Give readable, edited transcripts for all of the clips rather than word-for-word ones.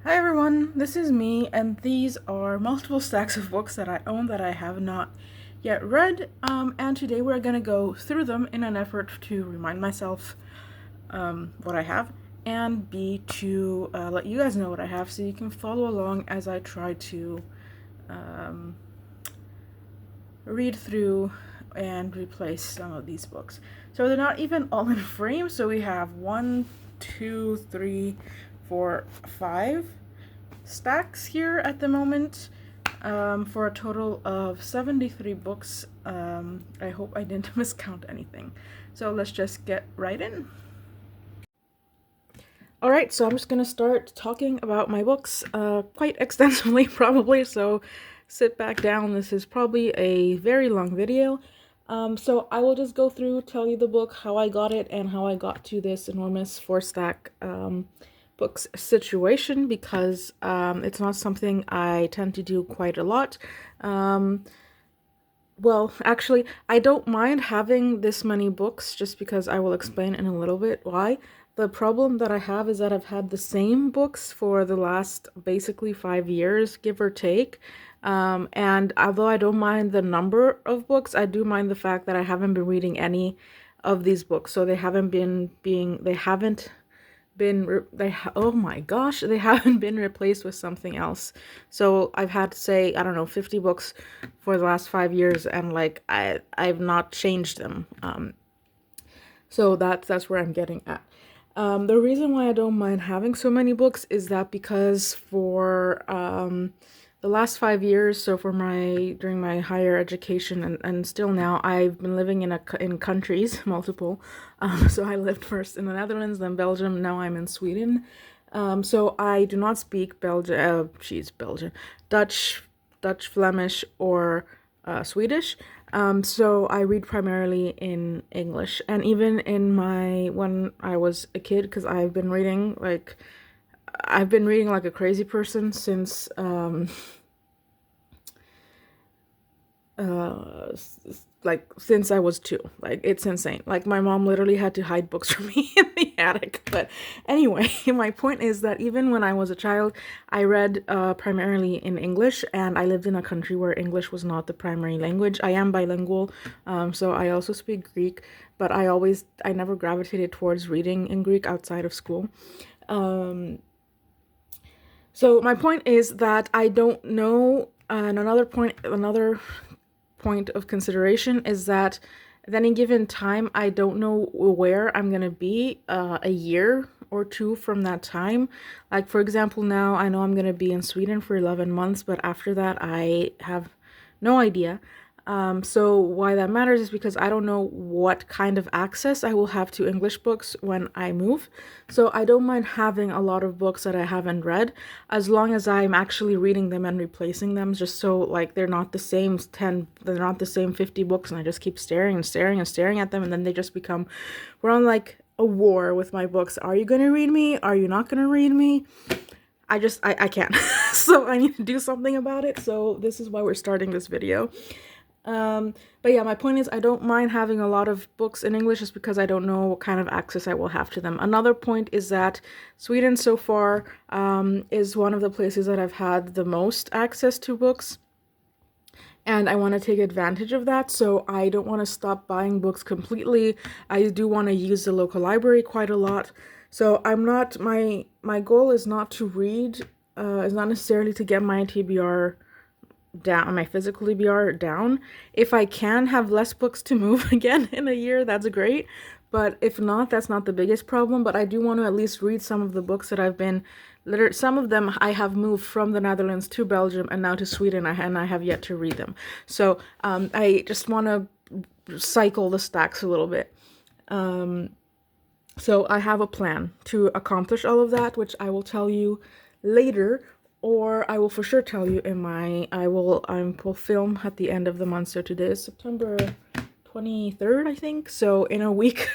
Hi everyone, this is me, and these are multiple stacks of books that I own that I have not yet read, and today we're going to go through them in an effort to remind myself what I have, and B, to let you guys know what I have so you can follow along as I try to um, read through and replace some of these books. So they're not even all in frame, so we have 5 stacks here at the moment, for a total of 73 books. I hope I didn't miscount anything. So let's just get right in. Alright, so I'm just gonna start talking about my books quite extensively, probably, so sit back down. This is probably a very long video. So I will just go through, tell you the book, how I got it, and how I got to this enormous 4-stack books situation, because it's not something I tend to do quite a lot. Well, actually, I don't mind having this many books just because I will explain in a little bit why. The problem that I have is that I've had the same books for the last basically 5 years, give or take. And although I don't mind the number of books, I do mind the fact that I haven't been reading any of these books. So they haven't been oh my gosh, they haven't been replaced with something else. So I've had, say, I don't know, 50 books for the last 5 years, and like I've not changed them. So that's where I'm getting at. The reason why I don't mind having so many books is that because for the last 5 years, so during my higher education and still now, I've been living in countries, multiple. So I lived first in the Netherlands, then Belgium, now I'm in Sweden. So I do not speak Belgian, Dutch, Flemish, or Swedish. So I read primarily in English, and even when I was a kid, because I've been reading like a crazy person since uh since I was 2. Like, it's insane. Like, my mom literally had to hide books from me in the attic. But anyway, my point is that even when I was a child, I read primarily in English, and I lived in a country where English was not the primary language. I am bilingual, so I also speak Greek, but I never gravitated towards reading in Greek outside of school. So my point is that I don't know, and another point of consideration is that at any given time, I don't know where I'm gonna be a year or two from that time. Like, for example, now I know I'm gonna be in Sweden for 11 months, but after that, I have no idea. So why that matters is because I don't know what kind of access I will have to English books when I move. So I don't mind having a lot of books that I haven't read, as long as I'm actually reading them and replacing them, just so like they're not the same 50 books and I just keep staring and staring and staring at them, and then they just become, we're on like a war with my books. Are you gonna read me? Are you not gonna read me? I can't. So I need to do something about it. So this is why we're starting this video. But yeah, my point is I don't mind having a lot of books in English just because I don't know what kind of access I will have to them. Another point is that Sweden so far is one of the places that I've had the most access to books. And I want to take advantage of that, so I don't want to stop buying books completely. I do want to use the local library quite a lot. So my goal is not to read, is not necessarily to get my TBR down, my physical TBR down. If I can have less books to move again in a year, that's great. But if not, that's not the biggest problem. But I do want to at least read some of the books that I've been, some of them I have moved from the Netherlands to Belgium and now to Sweden, and I have yet to read them. So I just want to cycle the stacks a little bit. So I have a plan to accomplish all of that, which I will tell you later, or I will for sure tell you I will film at the end of the month. So today is September 23rd, I think. So in a week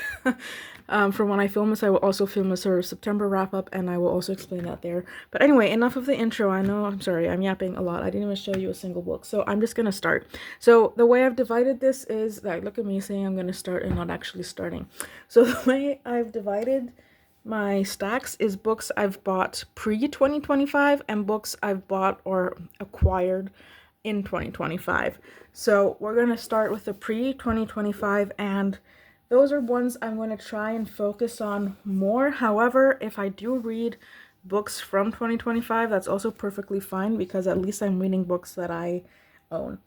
from when I film this, I will also film a sort of September wrap up, and I will also explain that there. But anyway, enough of the intro. I know, I'm sorry, I'm yapping a lot. I didn't even show you a single book. So I'm just gonna start. So the way I've divided this is, like, look at me saying I'm gonna start and not actually starting. So the way I've divided my stacks is books I've bought pre-2025 and books I've bought or acquired in 2025. So we're going to start with the pre-2025, and those are ones I'm going to try and focus on more. However, if I do read books from 2025, that's also perfectly fine because at least I'm reading books that I own.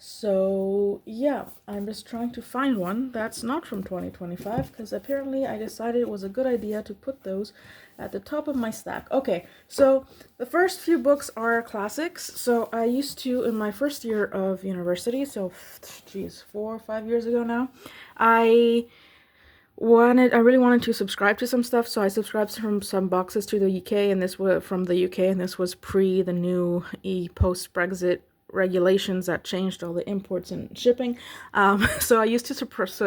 So yeah, I'm just trying to find one that's not from 2025 because apparently I decided it was a good idea to put those at the top of my stack. Okay, so the first few books are classics. So I used to, in my first year of university, so geez, 4 or 5 years ago now, I really wanted to subscribe to some stuff, so I subscribed from some boxes to the UK, and this was from the UK, and this was pre the new post-Brexit regulations that changed all the imports and shipping. So I used to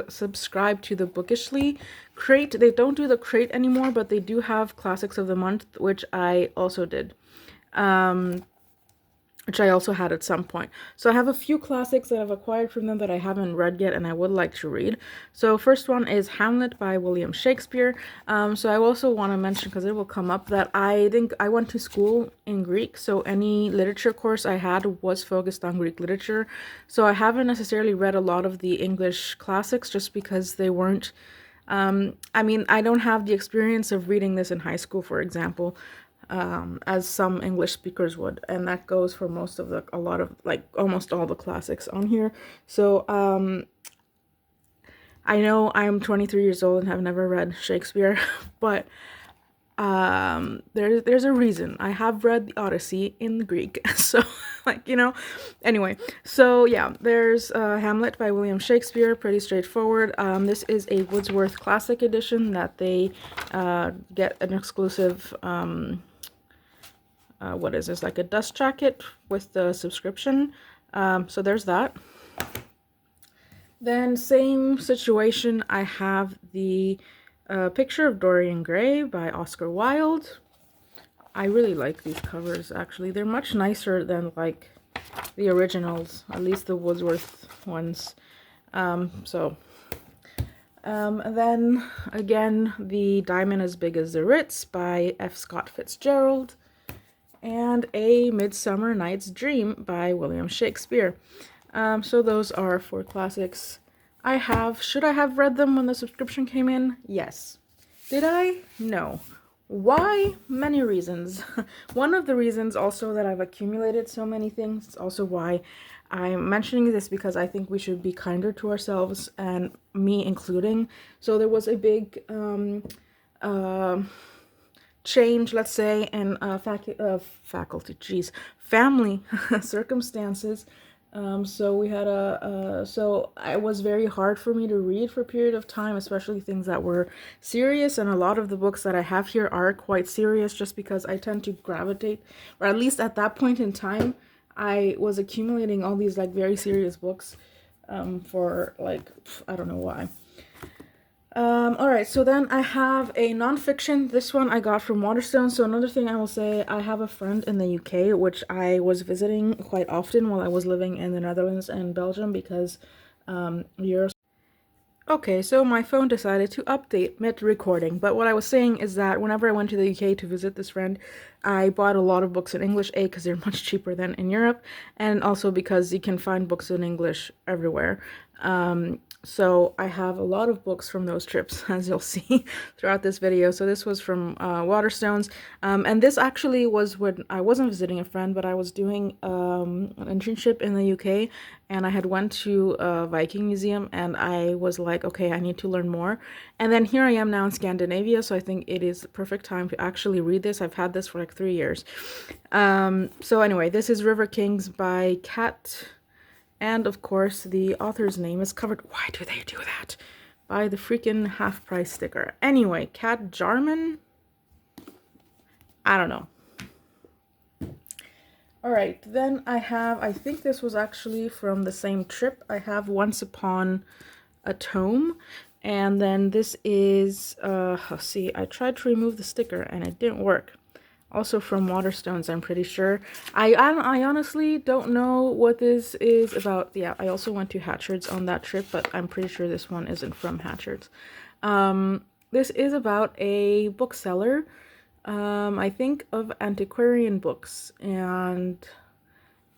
subscribe to the Bookishly crate. They don't do the crate anymore, but they do have classics of the month, which I also did. Which I also had at some point. So I have a few classics that I've acquired from them that I haven't read yet and I would like to read. So first one is Hamlet by William Shakespeare. So I also want to mention, because it will come up, that I think I went to school in Greek, so any literature course I had was focused on Greek literature. So I haven't necessarily read a lot of the English classics just because they weren't, I mean, I don't have the experience of reading this in high school, for example. As some English speakers would, and that goes for a lot of, like, almost all the classics on here. So I know I'm 23 years old and have never read Shakespeare, but there's a reason. I have read the Odyssey in the Greek, so like, you know. Anyway, so yeah, there's Hamlet by William Shakespeare, pretty straightforward. This is a Wordsworth Classic Edition that they get an exclusive what is this, like a dust jacket with the subscription. So there's that. Then same situation, I have the Picture of Dorian Gray by Oscar Wilde. I really like these covers, actually. They're much nicer than like the originals, at least the Wordsworth ones. Then again, the Diamond as Big as the Ritz by F. Scott Fitzgerald, and A Midsummer Night's Dream by William Shakespeare. So those are 4 classics. Should I have read them when the subscription came in? Yes. Did I? No. Why? Many reasons. One of the reasons also that I've accumulated so many things, it's also why I'm mentioning this, because I think we should be kinder to ourselves, and me including. So there was a big change, let's say, in family circumstances. So we had so it was very hard for me to read for a period of time, especially things that were serious, and a lot of the books that I have here are quite serious just because I tend to gravitate, or at least at that point in time, I was accumulating all these like very serious books for like, I don't know why. Alright, so then I have a nonfiction. This one I got from Waterstone. So another thing I will say, I have a friend in the UK, which I was visiting quite often while I was living in the Netherlands and Belgium, because Europe. Okay, so my phone decided to update mid-recording, but what I was saying is that whenever I went to the UK to visit this friend, I bought a lot of books in English, A, because they're much cheaper than in Europe, and also because you can find books in English everywhere. So I have a lot of books from those trips, as you'll see throughout this video. So this was from Waterstones, and this actually was when I wasn't visiting a friend, but I was doing an internship in the UK, and I had went to a Viking museum, and I was like, okay, I need to learn more. And then here I am now in Scandinavia, so I think it is the perfect time to actually read this. I've had this for like 3 years. So anyway, this is River Kings by Kat. And of course, the author's name is covered. Why do they do that? By the freaking half-price sticker. Anyway, Kat Jarman? I don't know. Alright, then I think this was actually from the same trip. I have Once Upon a Tome. And then this is, let's see, I tried to remove the sticker and it didn't work. Also from Waterstones, I'm pretty sure. I honestly don't know what this is about. Yeah, I also went to Hatchards on that trip, but I'm pretty sure this one isn't from Hatchards. This is about a bookseller, I think of antiquarian books, and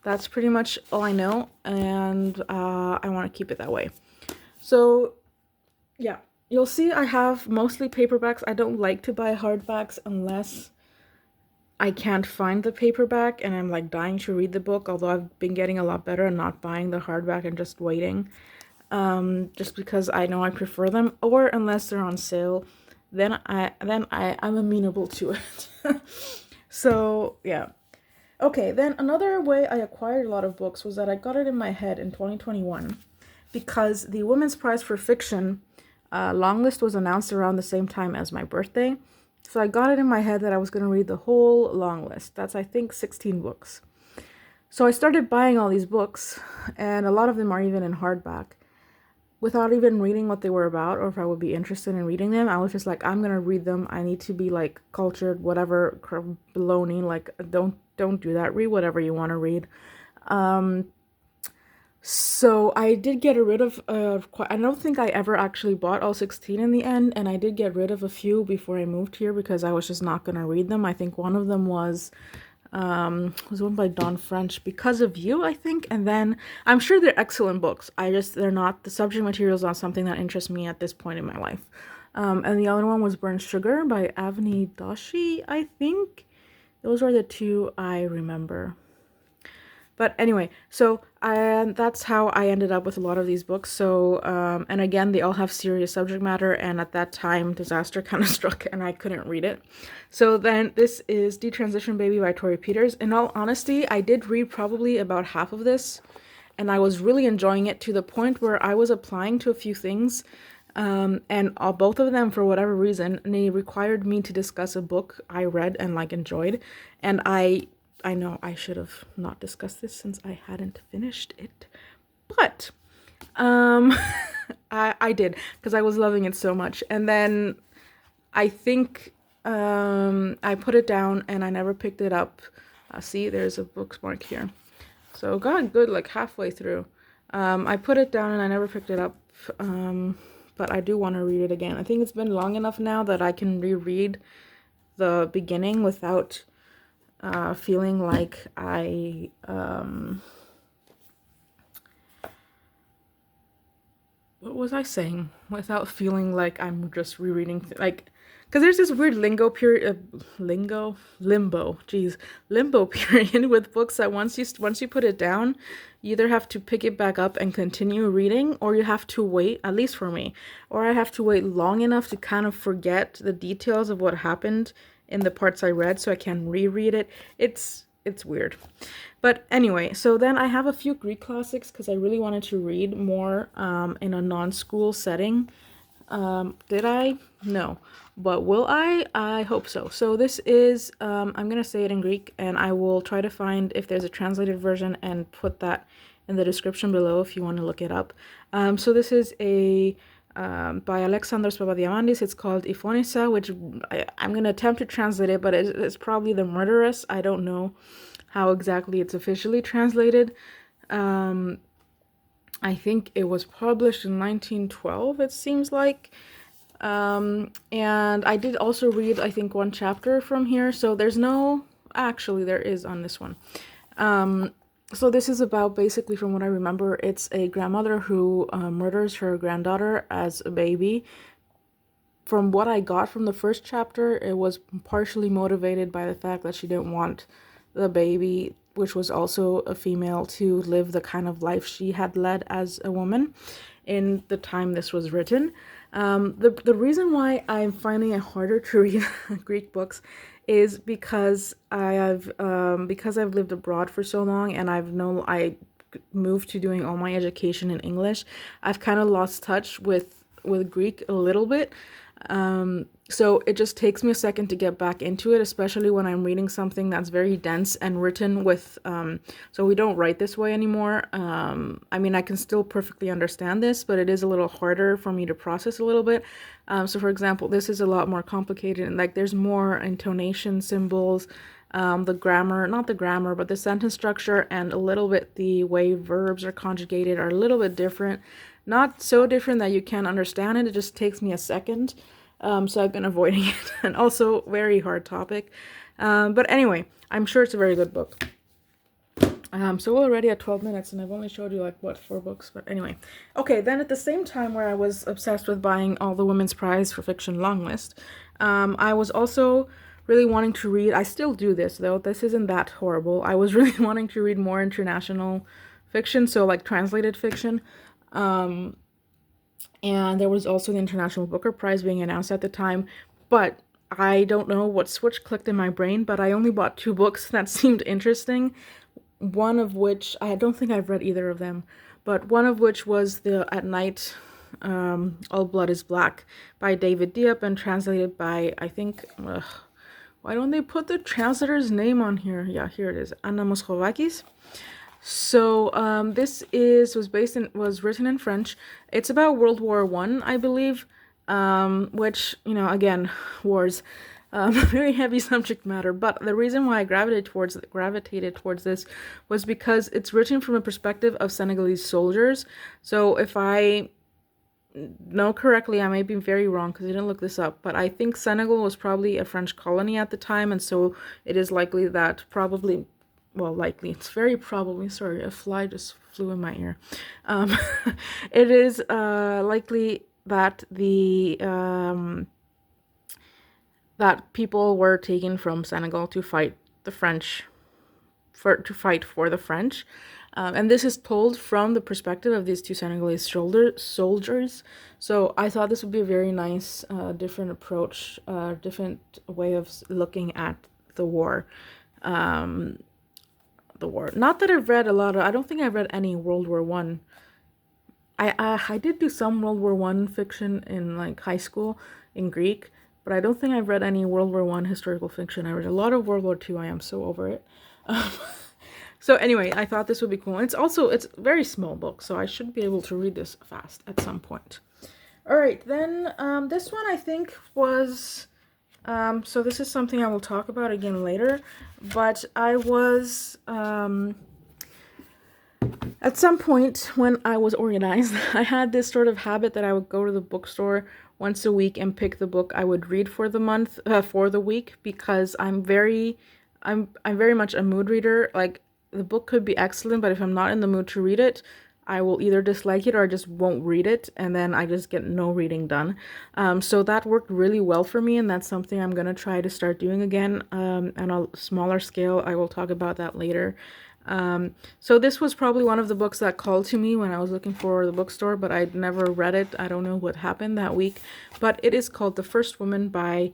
that's pretty much all I know, and I want to keep it that way. So, yeah, you'll see I have mostly paperbacks. I don't like to buy hardbacks unless I can't find the paperback and I'm like dying to read the book, although I've been getting a lot better at not buying the hardback and just waiting. Just because I know I prefer them, or unless they're on sale, I'm amenable to it. So yeah. Okay, then another way I acquired a lot of books was that I got it in my head in 2021 because the Women's Prize for Fiction long list was announced around the same time as my birthday. So I got it in my head that I was going to read the whole long list. That's, I think, 16 books. So I started buying all these books, and a lot of them are even in hardback. Without even reading what they were about or if I would be interested in reading them, I was just like, I'm gonna read them. I need to be like cultured, whatever baloney. Like, don't do that. Read whatever you want to read. So I did get rid of I don't think I ever actually bought all 16 in the end, and I did get rid of a few before I moved here because I was just not gonna read them. I think one of them was one by Dawn French, Because of You, I think. And then I'm sure they're excellent books. They're not, the subject material is not something that interests me at this point in my life. And the other one was Burnt Sugar by Avni Doshi, I think. Those are the two I remember. But anyway, so that's how I ended up with a lot of these books. So, and again, they all have serious subject matter. And at that time, disaster kind of struck and I couldn't read it. So then this is Detransition Baby by Tori Peters. In all honesty, I did read probably about half of this. And I was really enjoying it to the point where I was applying to a few things. And both of them, for whatever reason, they required me to discuss a book I read and like enjoyed. And I know I should have not discussed this since I hadn't finished it, but I did because I was loving it so much. And then I think I put it down and I never picked it up. See, there's a bookmark here. So got good like halfway through. I put it down and I never picked it up, but I do want to read it again. I think it's been long enough now that I can reread the beginning without feeling like what was I saying? Without feeling like I'm just rereading, like, because there's this weird limbo period with books that once you put it down, you either have to pick it back up and continue reading, or you have to wait, at least for me, or I have to wait long enough to kind of forget the details of what happened in the parts I read so I can reread it. It's weird. But anyway, so then I have a few Greek classics because I really wanted to read more in a non-school setting. Did I? No. But will I? I hope so. So this is, I'm going to say it in Greek, and I will try to find if there's a translated version and put that in the description below if you want to look it up. So this is by Alexandros Papadiamandis. It's called Iphonissa, which I'm going to attempt to translate it, but it's probably the murderess. I don't know how exactly it's officially translated. I think it was published in 1912, it seems like. And I did also read, I think, one chapter from here. So there's no, actually there is on this one. So this is about, basically from what I remember, it's a grandmother who murders her granddaughter as a baby. From what I got from the first chapter, it was partially motivated by the fact that she didn't want the baby, which was also a female, to live the kind of life she had led as a woman in the time this was written. The reason why I'm finding it harder to read Greek books is because I've lived abroad for so long, and I moved to doing all my education in English. I've kind of lost touch with Greek a little bit. So it just takes me a second to get back into it, especially when I'm reading something that's very dense and written with, so we don't write this way anymore. I mean, I can still perfectly understand this, but it is a little harder for me to process a little bit. So for example, this is a lot more complicated, and like there's more intonation symbols, the grammar, not the grammar, but the sentence structure and a little bit the way verbs are conjugated are a little bit different. Not so different that you can't understand it. It just takes me a second. So I've been avoiding it. And also, very hard topic. But anyway, I'm sure it's a very good book. So we're already at 12 minutes, and I've only showed you, like, what, 4 books? But anyway. Okay, then at the same time where I was obsessed with buying all the Women's Prize for Fiction long list, I was also really wanting to read, I still do this, though, this isn't that horrible. I was really wanting to read more international fiction, so, like, translated fiction. And there was also the International Booker Prize being announced at the time, but I don't know what switch clicked in my brain, but I only bought 2 books that seemed interesting. One of which, I don't think I've read either of them, but one of which was the At Night, All Blood is Black by David Diop and translated by, I think, why don't they put the translator's name on here? Yeah, here it is, Anna Moscovakis. So this was written in French. It's about World War I believe, which, again, wars. Very heavy subject matter, but the reason why I gravitated towards this was because it's written from a perspective of Senegalese soldiers. So if I know correctly, I may be very wrong because I didn't look this up, but I think Senegal was probably a French colony at the time, and so it is likely that it's very probably, sorry, a fly just flew in my ear. It is likely that that people were taken from Senegal to fight the French, for the French. And this is told from the perspective of these 2 Senegalese soldiers. So I thought this would be a very nice, different approach, different way of looking at the war. Not that I've read I don't think I've read any World War One. I did do some World War One fiction in, like, high school in Greek, but I don't think I've read any World War I historical fiction. I read a lot of World War II. I am so over it. So anyway, I thought this would be cool. And it's a very small book, so I should be able to read this fast at some point. All right, then this one I think was, so this is something I will talk about again later, but I was, at some point when I was organized, I had this sort of habit that I would go to the bookstore once a week and pick the book I would read for the month, for the week, because I'm very much a mood reader. Like, the book could be excellent, but if I'm not in the mood to read it, I will either dislike it or I just won't read it, and then I just get no reading done. So that worked really well for me, and that's something I'm gonna try to start doing again, on a smaller scale. I will talk about that later. So this was probably one of the books that called to me when I was looking for the bookstore, but I'd never read it. I don't know what happened that week, but it is called The First Woman by,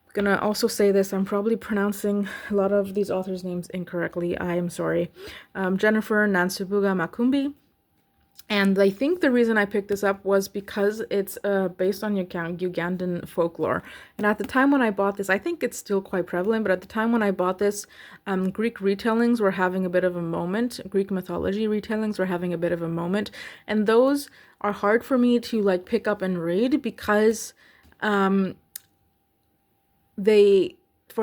I'm gonna also say this, I'm probably pronouncing a lot of these authors' names incorrectly. I am sorry. Jennifer Nansubuga Makumbi. And I think the reason I picked this up was because it's based on Ugandan folklore. And at the time when I bought this, I think it's still quite prevalent, but at the time when I bought this, Greek retellings were having a bit of a moment. Greek mythology retellings were having a bit of a moment. And those are hard for me to, like, pick up and read because for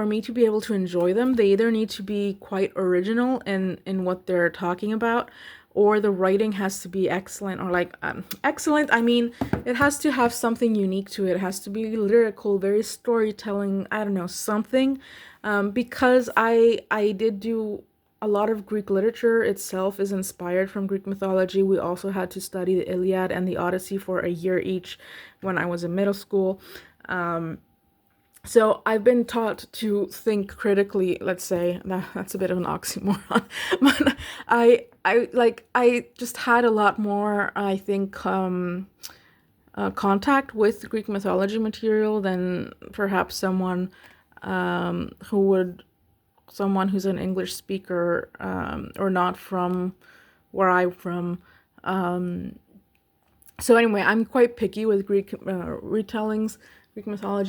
me to be able to enjoy them, they either need to be quite original in what they're talking about, or the writing has to be excellent, or like excellent, I mean, it has to have something unique to it. It has to be lyrical, very storytelling, I don't know, something. Because I did do a lot of Greek literature itself is inspired from Greek mythology. We also had to study the Iliad and the Odyssey for a year each when I was in middle school. So I've been taught to think critically, let's say. That's a bit of an oxymoron. But I just had a lot more, I think, contact with Greek mythology material than perhaps someone who's an English speaker, or not from where I'm from. So anyway, I'm quite picky with Greek mythology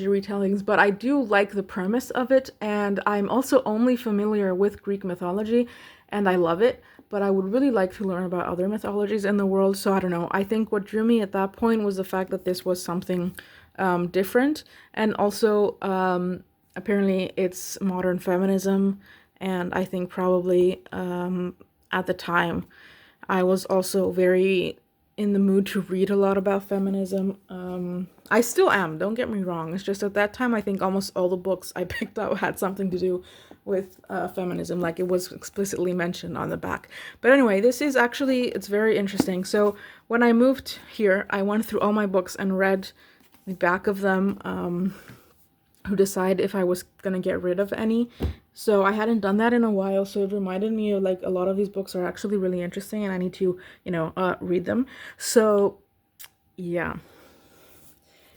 retellings, but I do like the premise of it, and I'm also only familiar with Greek mythology, and I love it, but I would really like to learn about other mythologies in the world. So I don't know, I think what drew me at that point was the fact that this was something different, and also apparently it's modern feminism, and I think probably at the time I was also very in the mood to read a lot about feminism. I still am, don't get me wrong. It's just at that time, I think almost all the books I picked up had something to do with feminism, like it was explicitly mentioned on the back. But anyway, this is actually, it's very interesting. So when I moved here, I went through all my books and read the back of them to decide if I was going to get rid of any. So I hadn't done that in a while, so it reminded me of like a lot of these books are actually really interesting and I need to, read them. So yeah.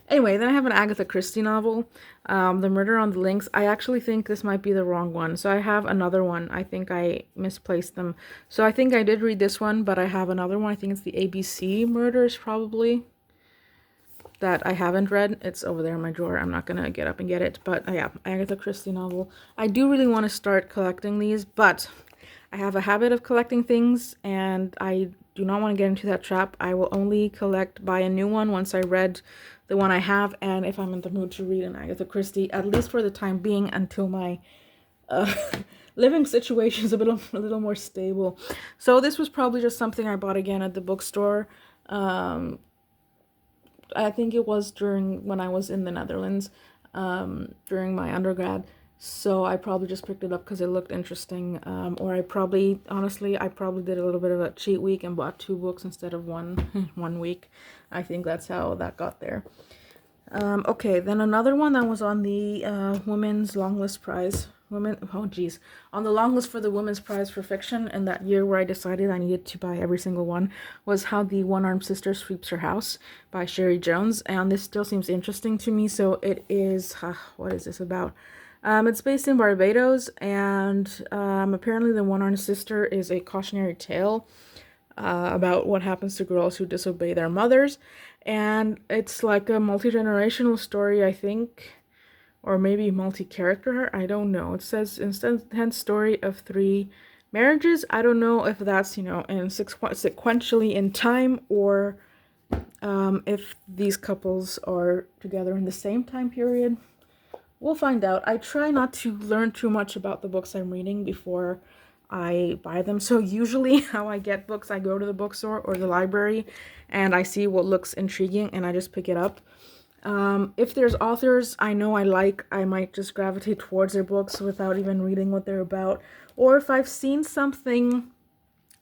Anyway, then I have an Agatha Christie novel, The Murder on the Links. I actually think this might be the wrong one. So I have another one. I think I misplaced them. So I think I did read this one, but I have another one. I think it's the ABC Murders, probably, that I haven't read. It's over there in my drawer. I'm not gonna get up and get it. But yeah, Agatha Christie novel. I do really want to start collecting these, but I have a habit of collecting things, and I do not want to get into that trap. I will only buy a new one once I read the one I have, and if I'm in the mood to read an Agatha Christie, at least for the time being, until my living situation is a little more stable. So this was probably just something I bought again at the bookstore. I think it was when I was in the Netherlands, during my undergrad. So I probably just picked it up because it looked interesting. Or I probably did a little bit of a cheat week and bought 2 books instead of one one week. I think that's how that got there. Okay, then another one that was on the Women's Long List Prize. On the long list for the Women's Prize for Fiction in that year where I decided I needed to buy every single one was How the One-Armed Sister Sweeps Her House by Sherry Jones. And this still seems interesting to me. So it is, what is this about? It's based in Barbados, and apparently the One-Armed Sister is a cautionary tale about what happens to girls who disobey their mothers. And it's like a multi-generational story, I think, or maybe multi-character, I don't know. It says intense story of 3 marriages. I don't know if that's, in sequentially in time, or if these couples are together in the same time period. We'll find out. I try not to learn too much about the books I'm reading before I buy them. So usually how I get books, I go to the bookstore or the library and I see what looks intriguing and I just pick it up. If there's authors I know I like, I might just gravitate towards their books without even reading what they're about. Or if I've seen something,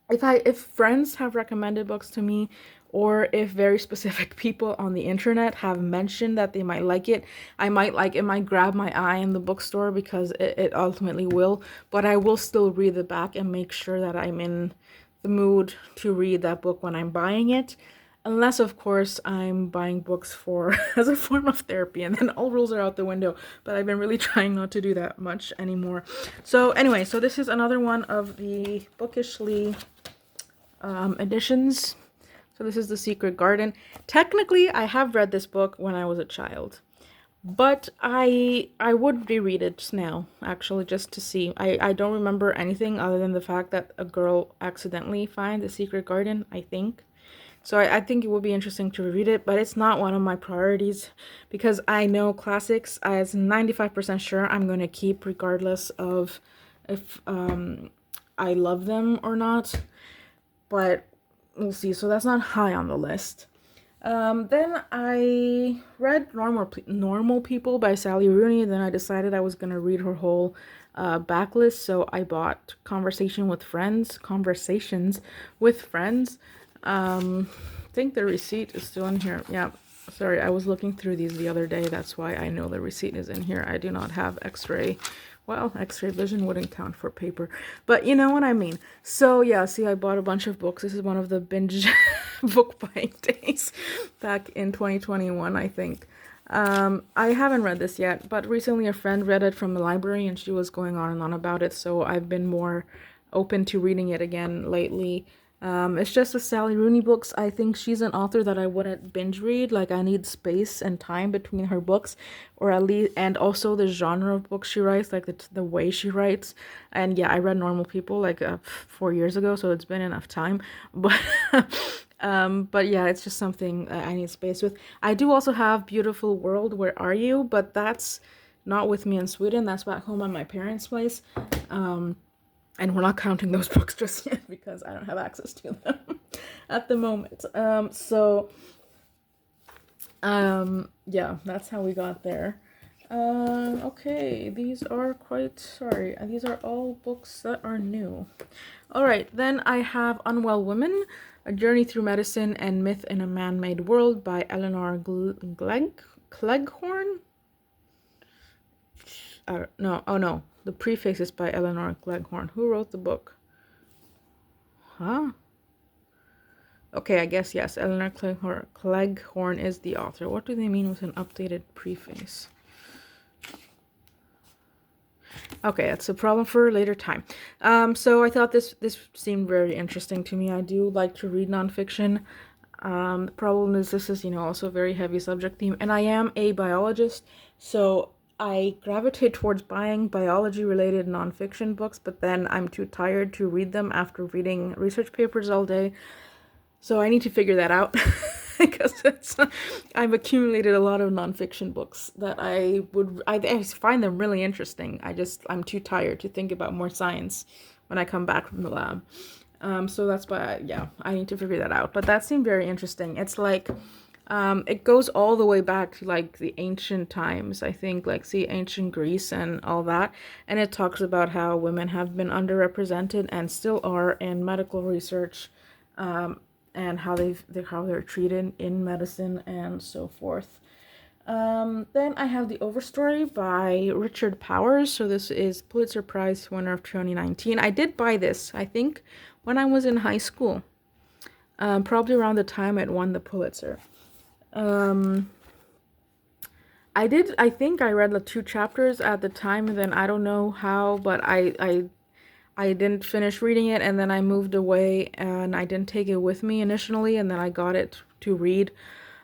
if friends have recommended books to me, or if very specific people on the internet have mentioned that they might like it, it might grab my eye in the bookstore, because it ultimately will, but I will still read the back and make sure that I'm in the mood to read that book when I'm buying it. Unless, of course, I'm buying books as a form of therapy, and then all rules are out the window. But I've been really trying not to do that much anymore. So anyway, so this is another one of the Bookishly editions. So this is The Secret Garden. Technically, I have read this book when I was a child, but I would reread it now, actually, just to see. I don't remember anything other than the fact that a girl accidentally finds the secret garden, I think. So I think it would be interesting to read it, but it's not one of my priorities, because I know classics, as 95% sure I'm going to keep regardless of if I love them or not. But we'll see. So that's not high on the list. Then I read Normal People by Sally Rooney. Then I decided I was going to read her whole backlist. So I bought Conversations with Friends. I think the receipt is still in here. Yeah, sorry, I was looking through these the other day. That's why I know the receipt is in here. I do not have x-ray. Well, x-ray vision wouldn't count for paper, but you know what I mean. So yeah, see, I bought a bunch of books. This is one of the binge book buying days back in 2021, I think. I haven't read this yet, but recently a friend read it from the library and she was going on and on about it, so I've been more open to reading it again lately. It's just the Sally Rooney books. I think she's an author that I wouldn't binge read. Like, I need space and time between her books, or at least, and also the genre of books she writes, like the way she writes. And yeah, I read Normal People like 4 years ago, so it's been enough time. But but yeah, it's just something I need space with. I do also have Beautiful World, Where Are You? But that's not with me in Sweden. That's back home at my parents' place. And we're not counting those books just yet because I don't have access to them. at the moment. Yeah, that's how we got there. Okay, these are these are all books that are new. All right, then I have Unwell Women, A Journey Through Medicine and Myth in a Man-Made World by Eleanor Cleghorn. No, oh no, the preface is by Eleanor Cleghorn. Who wrote the book? Huh? Okay, I guess yes, Eleanor Cleghorn is the author. What do they mean with an updated preface? Okay, that's a problem for a later time. So I thought this seemed very interesting to me. I do like to read nonfiction. The problem is this is, also a very heavy subject theme, and I am a biologist, so I gravitate towards buying biology-related nonfiction books, but then I'm too tired to read them after reading research papers all day. So I need to figure that out because I've accumulated a lot of nonfiction books that I find them really interesting. I'm too tired to think about more science when I come back from the lab. So that's why, I need to figure that out. But that seemed very interesting. It's like, it goes all the way back to like the ancient times, I think, like see ancient Greece and all that. And it talks about how women have been underrepresented and still are in medical research, and how they're treated in medicine and so forth. Then I have The Overstory by Richard Powers. So this is Pulitzer Prize winner of 2019. I did buy this, I think, when I was in high school. Probably around the time it won the Pulitzer. I think I read the 2 chapters at the time, and then I don't know how, but I didn't finish reading it, and then I moved away, and I didn't take it with me initially, and then I got it to read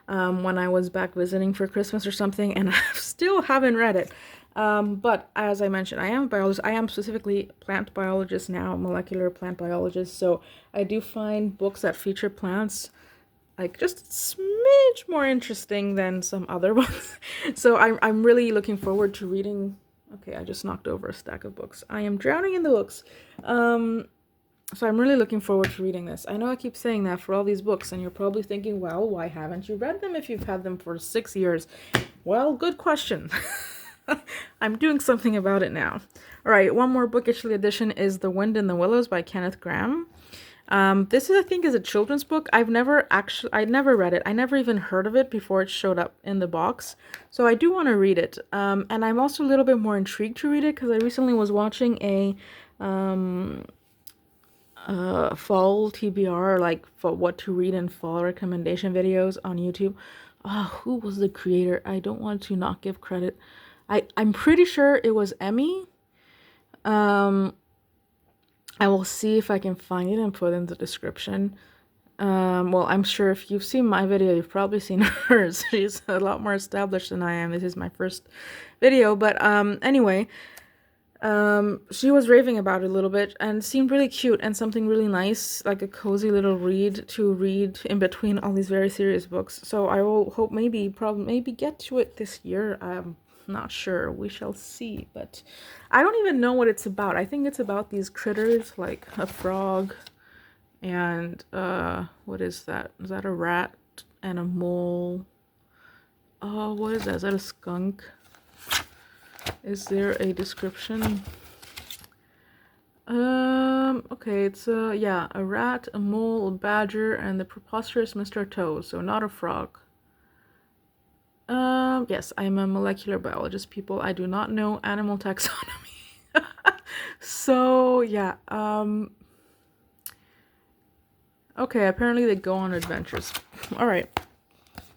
when I was back visiting for Christmas or something, and I still haven't read it. But as I mentioned, I am a biologist. I am specifically plant biologist now, molecular plant biologist, so I do find books that feature plants like just a smidge more interesting than some other ones. So I'm really looking forward to reading. Okay, I just knocked over a stack of books. I am drowning in the books. So I'm really looking forward to reading this. I know I keep saying that for all these books, and you're probably thinking, well, why haven't you read them if you've had them for 6 years? Well, good question. I'm doing something about it now. All right, one more bookishly edition is The Wind in the Willows by Kenneth Grahame. This is, I think, is a children's book. I'd never read it. I never even heard of it before it showed up in the box. So I do want to read it. And I'm also a little bit more intrigued to read it because I recently was watching a fall TBR, like for what to read in fall recommendation videos on YouTube. Who was the creator? I don't want to not give credit. I'm pretty sure it was Emmy. I will see if I can find it and put in the description. Well, I'm sure if you've seen my video, you've probably seen hers. She's a lot more established than I am. This is my first video, but anyway, she was raving about it a little bit and seemed really cute and something really nice, like a cozy little read to read in between all these very serious books. So I will hope maybe get to it this year. Not sure, we shall see, but I don't even know what it's about. I think it's about these critters, like a frog and what is that? Is that a rat and a mole? Oh, what is that? Is that a skunk? Is there a description? Okay, it's a rat, a mole, a badger, and the preposterous Mr. Toad, so not a frog. Yes, I'm a molecular biologist, people. I do not know animal taxonomy. So, yeah, okay, apparently they go on adventures. Alright,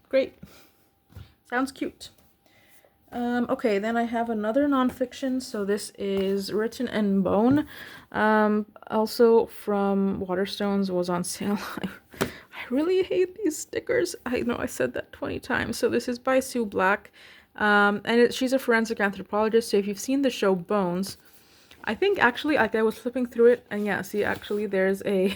great. Sounds cute. Okay, then I have another nonfiction. So this is Written in Bone. Also from Waterstones, was on sale. I really hate these stickers. I know I said that 20 times. So this is by Sue Black. And she's a forensic anthropologist. So if you've seen the show Bones, I think actually, like, I was flipping through it, and yeah, see, actually there's a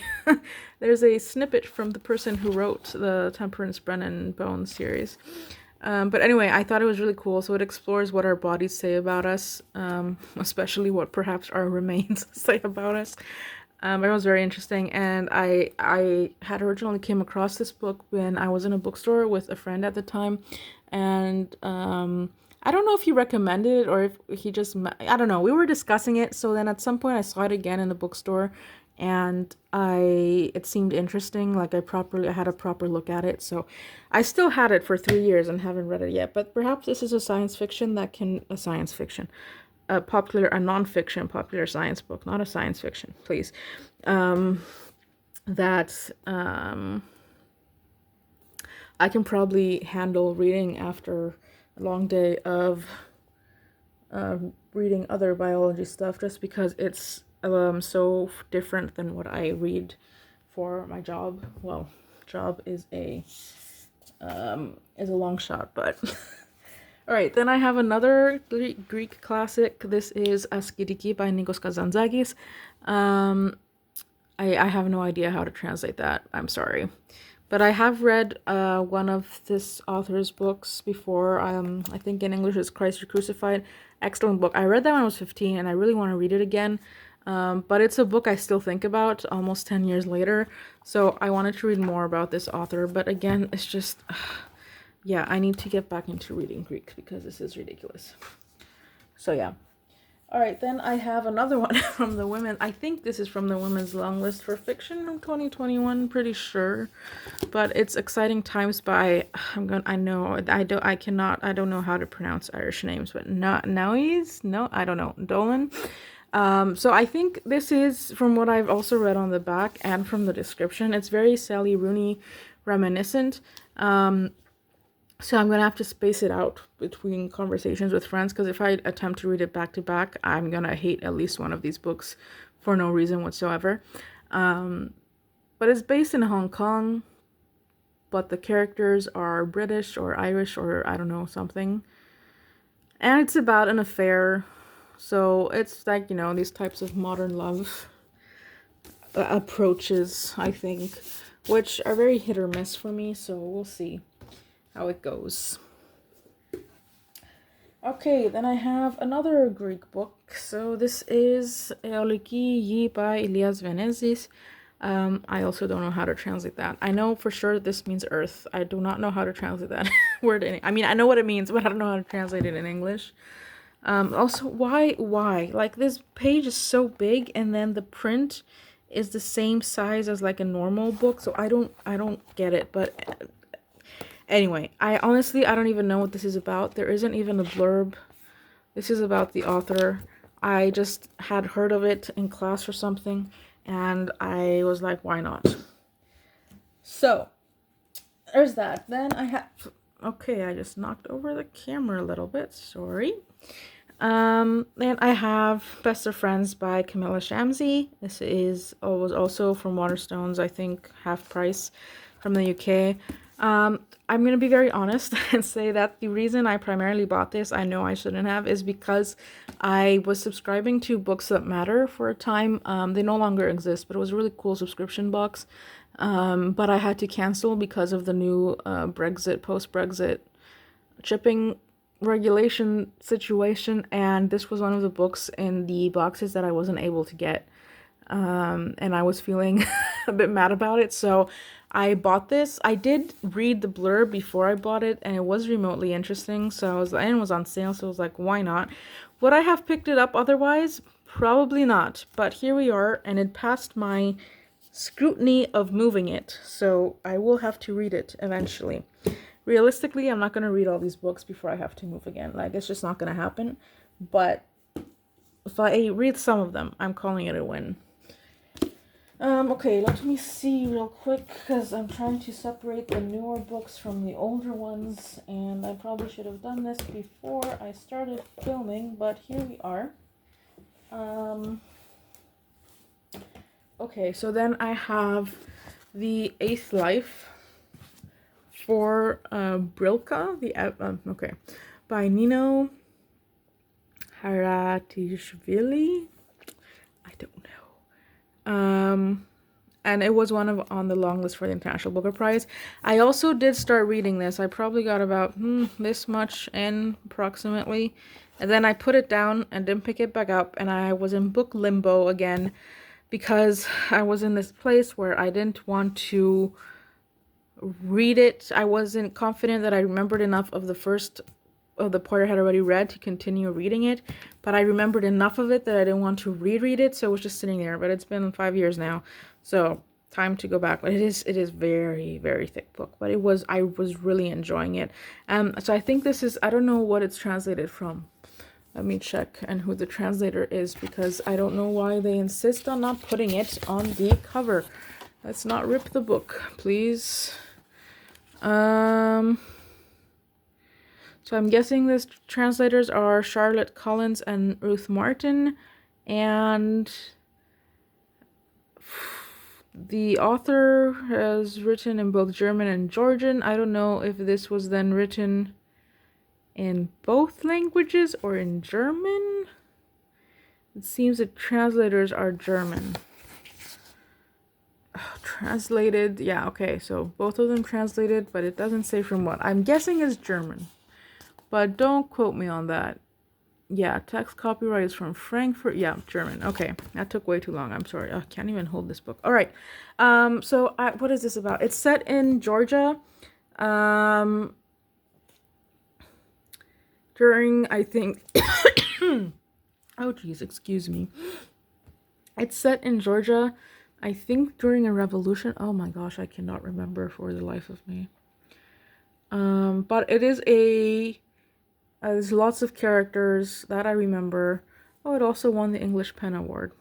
there's a snippet from the person who wrote the Temperance Brennan Bones series. But anyway, I thought it was really cool. So it explores what our bodies say about us, especially what perhaps our remains say about us. It was very interesting, and I had originally came across this book when I was in a bookstore with a friend at the time, and I don't know if he recommended it or if he just I don't know. We were discussing it, so then at some point I saw it again in the bookstore, and it seemed interesting. Like I had a proper look at it, so I still had it for 3 years and haven't read it yet. But perhaps this is a science fiction that can a science fiction a non-fiction popular science book, not a science fiction, please. That I can probably handle reading after a long day of reading other biology stuff, just because it's so different than what I read for my job. Well, job is a long shot, but all right, then I have another Greek classic. This is Askidiki by Nikos Kazantzakis. I have no idea how to translate that. I'm sorry. But I have read one of this author's books before. I think in English it's Christ You're Crucified. Excellent book. I read that when I was 15 and I really want to read it again. But it's a book I still think about almost 10 years later. So I wanted to read more about this author. But again, it's just... yeah, I need to get back into reading Greek because this is ridiculous. So yeah. All right, then I have another one from the women. I think this is from the women's long list for fiction from 2021, pretty sure. But it's Exciting Times by I don't know how to pronounce Irish names, but I don't know, Dolan. So I think this is, from what I've also read on the back and from the description, it's very Sally Rooney reminiscent. So I'm going to have to space it out between conversations with friends, because if I attempt to read it back to back, I'm going to hate at least one of these books for no reason whatsoever. But it's based in Hong Kong, but the characters are British or Irish or I don't know, something. And it's about an affair. So it's like, these types of modern love approaches, I think, which are very hit or miss for me. So we'll see how it goes. Okay, then I have another Greek book. So this is Eoliki Yi by Elias Venezis. I also don't know how to translate that. I know for sure this means earth. I do not know how to translate that word. I know what it means, but I don't know how to translate it in English. Also, why? Like, this page is so big, and then the print is the same size as like a normal book. So I don't get it, but... anyway, I don't even know what this is about. There isn't even a blurb. This is about the author. I just had heard of it in class or something, and I was like, why not? So, there's that. Then I have... okay, I just knocked over the camera a little bit. Sorry. Then I have Best of Friends by Camilla Shamsi. This was also from Waterstones, I think, half price from the UK. I'm going to be very honest and say that the reason I primarily bought this, I know I shouldn't have, is because I was subscribing to Books That Matter for a time. They no longer exist, but it was a really cool subscription box. But I had to cancel because of the new post-Brexit shipping regulation situation, and this was one of the books in the boxes that I wasn't able to get. And I was feeling a bit mad about it, so I bought this. I did read the blurb before I bought it, and it was remotely interesting, and it was on sale, so I was like, why not? Would I have picked it up otherwise? Probably not, but here we are, and it passed my scrutiny of moving it, so I will have to read it eventually. Realistically, I'm not going to read all these books before I have to move again. Like, it's just not going to happen, but if I read some of them, I'm calling it a win. Okay, let me see real quick, because I'm trying to separate the newer books from the older ones, and I probably should have done this before I started filming, but here we are. Okay, so then I have The Eighth Life for Brilka, by Nino Haratishvili. I don't know. And it was on the long list for the International Booker Prize. I also did start reading this. I probably got about this much in approximately, and then I put it down and didn't pick it back up, and I was in book limbo again because I was in this place where I didn't want to read it. I wasn't confident that I remembered enough of the first of the part I had already read to continue reading it, but I remembered enough of it that I didn't want to reread it, so it was just sitting there. But it's been 5 years now, so time to go back. But it is very, very thick book, but I was really enjoying it. So I think this is, I don't know what it's translated from. Let me check and who the translator is, because I don't know why they insist on not putting it on the cover. Let's not rip the book, please. So I'm guessing the translators are Charlotte Collins and Ruth Martin, and the author has written in both German and Georgian. I don't know if this was then written in both languages or in German. It seems that translators are German. Translated, yeah, okay, so both of them translated, but it doesn't say from what. I'm guessing it's German, but don't quote me on that. Yeah, text copyright is from Frankfurt. Yeah, German. Okay, that took way too long. I'm sorry. I can't even hold this book. All right. What is this about? It's set in Georgia. During, I think, oh geez, excuse me. It's set in Georgia, I think during a revolution. Oh my gosh, I cannot remember for the life of me. But it is there's lots of characters that I remember. Oh, it also won the English Pen Award.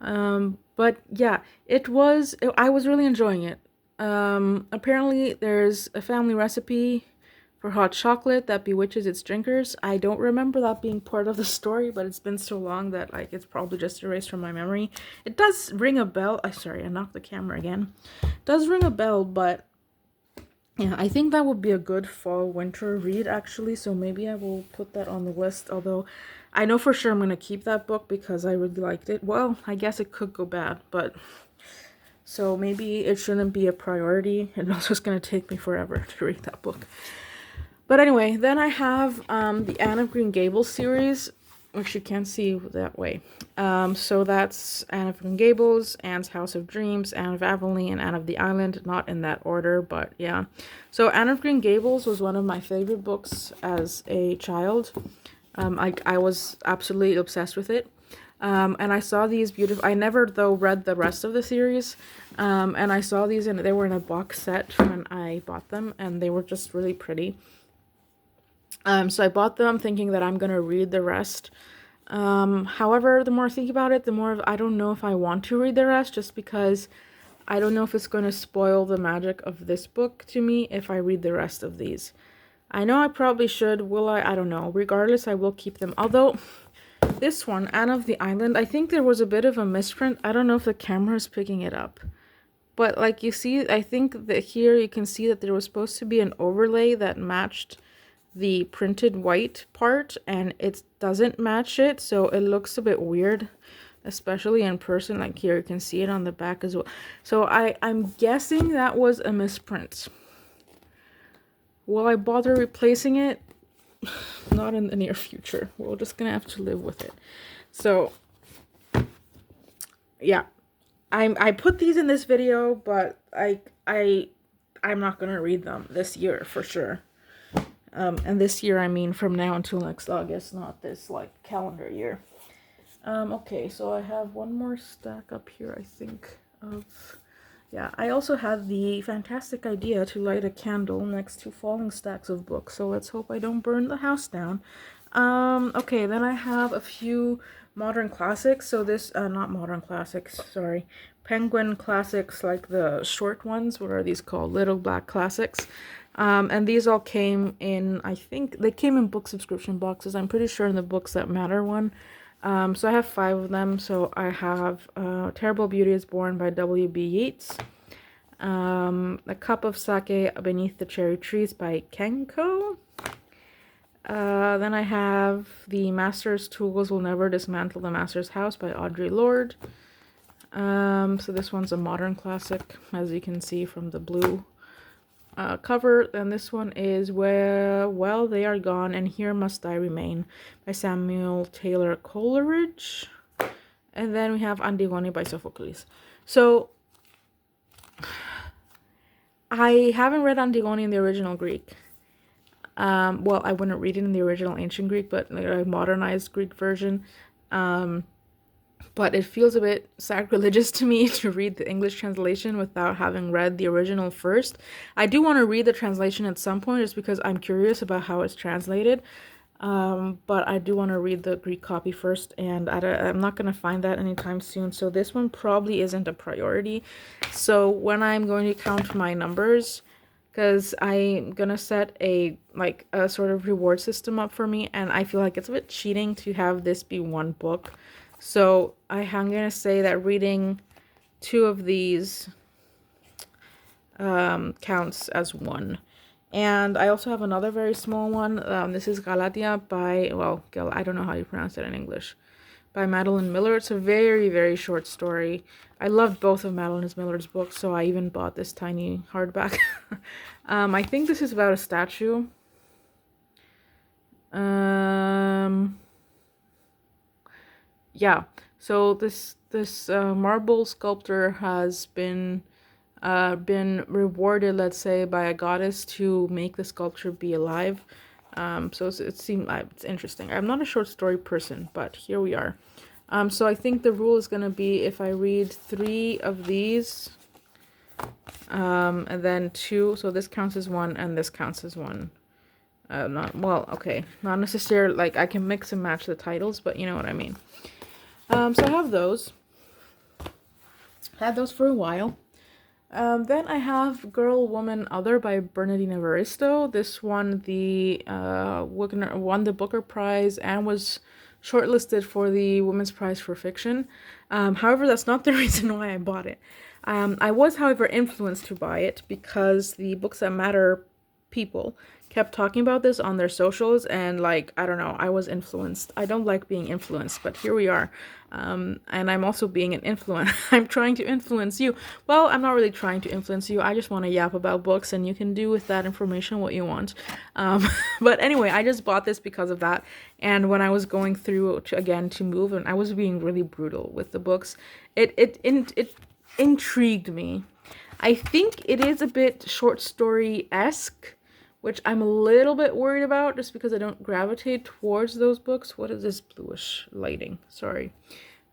But yeah, I was really enjoying it. Apparently there's a family recipe for hot chocolate that bewitches its drinkers. I don't remember that being part of the story, but it's been so long that like it's probably just erased from my memory. It does ring a bell. Sorry, I knocked the camera again. It does ring a bell, but yeah, I think that would be a good fall winter read actually, so maybe I will put that on the list, although I know for sure I'm going to keep that book because I really liked it. Well, I guess it could go bad, but so maybe it shouldn't be a priority. It's also just going to take me forever to read that book. But anyway, then I have the Anne of Green Gables series, which you can't see that way. So that's Anne of Green Gables, Anne's House of Dreams, Anne of Avonlea, and Anne of the Island. Not in that order, but yeah. So Anne of Green Gables was one of my favorite books as a child. I was absolutely obsessed with it. And I saw these beautiful, I never though read the rest of the series. And I saw these and they were in a box set when I bought them, and they were just really pretty. So I bought them thinking that I'm going to read the rest. However, the more I think about it, the more I don't know if I want to read the rest, just because I don't know if it's going to spoil the magic of this book to me if I read the rest of these. I know I probably should. Will I? I don't know. Regardless, I will keep them. Although, this one, Anne of the Island, I think there was a bit of a misprint. I don't know if the camera is picking it up. But like you see, I think that here you can see that there was supposed to be an overlay that matched the printed white part, and it doesn't match it, so it looks a bit weird, especially in person. Like here you can see it on the back as well. So I'm guessing that was a misprint. Will I bother replacing it? Not in the near future. We're just gonna have to live with it. So yeah, I put these in this video, but I'm not gonna read them this year for sure. And this year, I mean from now until next August, not this, like, calendar year. Okay, so I have one more stack up here, I think, of... Yeah, I also had the fantastic idea to light a candle next to falling stacks of books, so let's hope I don't burn the house down. Okay, then I have a few modern classics, so this, not modern classics, sorry, Penguin classics, like the short ones. What are these called? Little Black Classics. And these all came in, I think, they came in book subscription boxes. I'm pretty sure in the Books That Matter one. So I have 5 of them. So I have Terrible Beauty is Born by W.B. Yeats. A Cup of Sake Beneath the Cherry Trees by Kenko. Then I have The Master's Tools Will Never Dismantle the Master's House by Audre Lorde. So this one's a modern classic, as you can see from the blue cover. And this one is Well, They Are Gone and Here Must I Remain by Samuel Taylor Coleridge. And then we have Antigone by Sophocles. So I haven't read Antigone in the original Greek. Well, I wouldn't read it in the original ancient Greek, but a modernized Greek version. But it feels a bit sacrilegious to me to read the English translation without having read the original first. I do want to read the translation at some point just because I'm curious about how it's translated. But I do want to read the Greek copy first, and I'm not going to find that anytime soon. So this one probably isn't a priority. So when I'm going to count my numbers, because I'm going to set a sort of reward system up for me, and I feel like it's a bit cheating to have this be one book. So I'm going to say that reading 2 of these counts as 1. And I also have another very small one. This is Galatia by, well, I don't know how you pronounce it in English, by Madeline Miller. It's a very, very short story. I loved both of Madeline Miller's books, so I even bought this tiny hardback. I think this is about a statue. Yeah, so this marble sculptor has been rewarded, let's say, by a goddess to make the sculpture be alive. So it seemed it's interesting. I'm not a short story person, but here we are. So I think the rule is gonna be if I read 3 of these, and then 2, so this counts as 1 and this counts as 1. Not necessarily, like I can mix and match the titles, but you know what I mean. So I have those. Had those for a while. Then I have Girl, Woman, Other by Bernardine Evaristo. This won the Booker Prize and was shortlisted for the Women's Prize for Fiction. However, that's not the reason why I bought it. I was, however, influenced to buy it because the Books That Matter people kept talking about this on their socials, and I don't know, I was influenced. I don't like being influenced, but here we are. And I'm also being an influencer. I'm trying to influence you. Well, I'm not really trying to influence you. I just want to yap about books, and you can do with that information what you want. But anyway, I just bought this because of that. And when I was going through to move, and I was being really brutal with the books, it intrigued me. I think it is a bit short story-esque, which I'm a little bit worried about just because I don't gravitate towards those books. What is this bluish lighting? Sorry.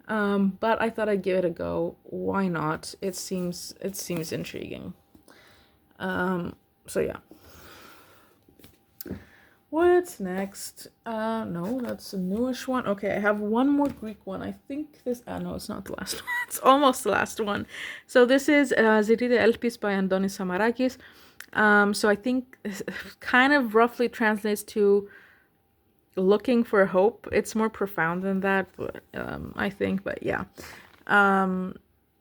But I thought I'd give it a go. Why not? It seems intriguing. So yeah. What's next? No, that's a newish one. Okay, I have one more Greek one. I think this, no, it's not the last one. It's almost the last one. So this is Ziride Elpis by Andonis Samarakis. So I think kind of roughly translates to looking for hope. It's more profound than that, but I think, but yeah.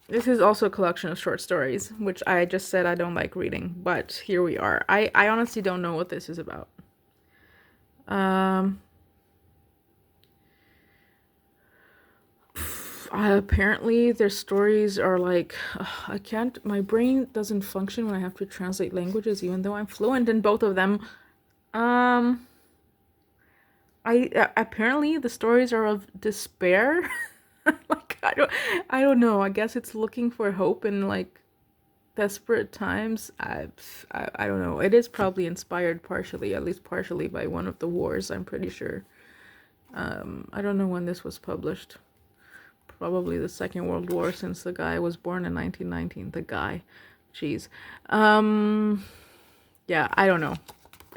This is also a collection of short stories, which I just said I don't like reading, but here we are. I honestly don't know what this is about. Apparently their stories are my brain doesn't function when I have to translate languages, even though I'm fluent in both of them. Apparently the stories are of despair. I don't know. I guess it's looking for hope in desperate times. I don't know. It is probably inspired at least partially by one of the wars, I'm pretty sure. I don't know when this was published. Probably the Second World War, since the guy was born in 1919. The guy. Jeez. Yeah, I don't know.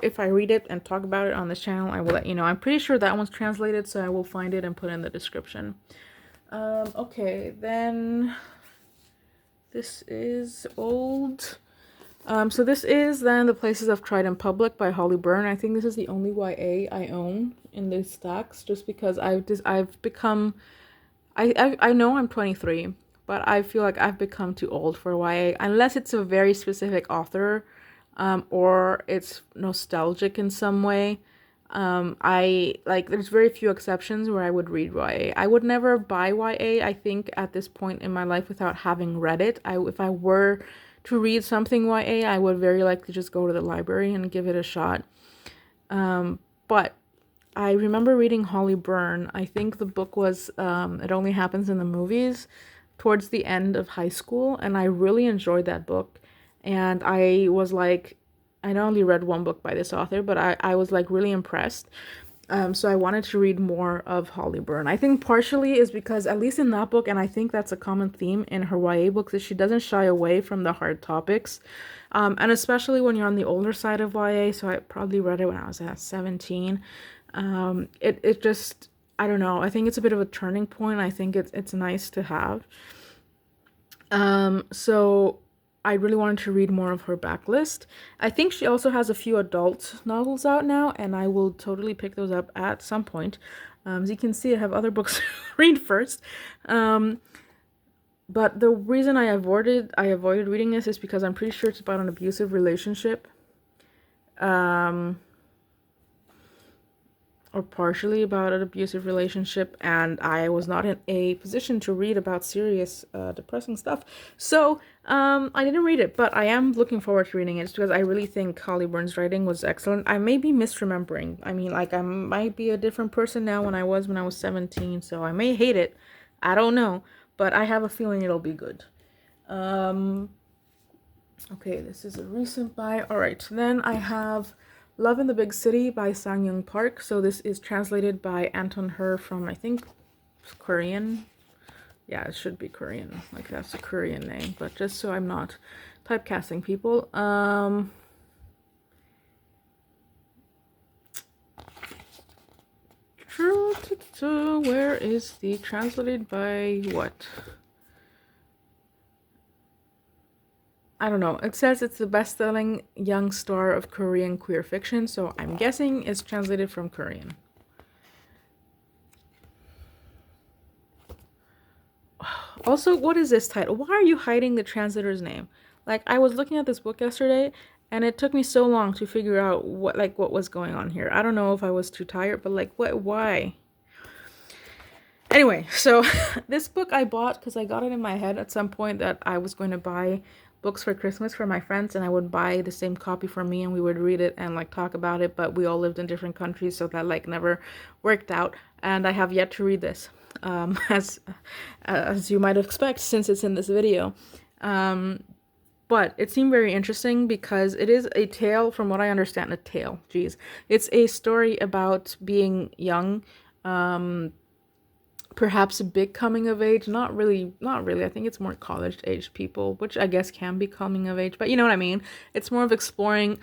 If I read it and talk about it on this channel, I will let you know. I'm pretty sure that one's translated, so I will find it and put it in the description. Okay, then this is old. So this is then The Places I've Tried in Public by Holly Byrne. I think this is the only YA I own in these stacks, just because I've become... I know I'm 23, but I feel like I've become too old for YA, unless it's a very specific author, or it's nostalgic in some way. There's very few exceptions where I would read YA. I would never buy YA, I think, at this point in my life without having read it. If I were to read something YA, I would very likely just go to the library and give it a shot. But I remember reading Holly Byrne. I think the book was It Only Happens in the Movies towards the end of high school, and I really enjoyed that book. And I was like, I not only read one book by this author, but I was like really impressed. So I wanted to read more of Holly Byrne. I think partially is because, at least in that book, and I think that's a common theme in her YA books, is she doesn't shy away from the hard topics. And especially when you're on the older side of YA, so I probably read it when I was at 17. It just, I don't know, I think it's a bit of a turning point. I think it's nice to have. So I really wanted to read more of her backlist. I think she also has a few adult novels out now, and I will totally pick those up at some point. As you can see, I have other books to read first. But the reason I avoided reading this is because I'm pretty sure it's about an abusive relationship. Or partially about an abusive relationship, and I was not in a position to read about serious, depressing stuff. So, I didn't read it, but I am looking forward to reading it just because I really think Holly Byrne's writing was excellent. I may be misremembering. I mean, like, I might be a different person now when I was 17, so I may hate it. I don't know, but I have a feeling it'll be good. Okay, this is a recent buy. All right, then I have Love in the Big City by Sang-Young Park. So this is translated by Anton Her from, I think, Korean. Yeah, it should be Korean. Like, that's a Korean name. But just so I'm not typecasting people. Where is the translated by what? I don't know. It says it's the best-selling young star of Korean queer fiction, so I'm guessing it's translated from Korean. Also, what is this title? Why are you hiding the translator's name? Like, I was looking at this book yesterday, and it took me so long to figure out what was going on here. I don't know if I was too tired, but like, why? Anyway, so this book I bought because I got it in my head at some point that I was going to buy books for Christmas for my friends, and I would buy the same copy for me, and we would read it and like talk about it, but we all lived in different countries, so that like never worked out, and I have yet to read this, as you might expect since it's in this video. But it seemed very interesting because it is a tale, from what I understand, it's a story about being young, perhaps a big coming of age, not really. I think it's more college age people, which I guess can be coming of age, but you know what I mean. It's more of exploring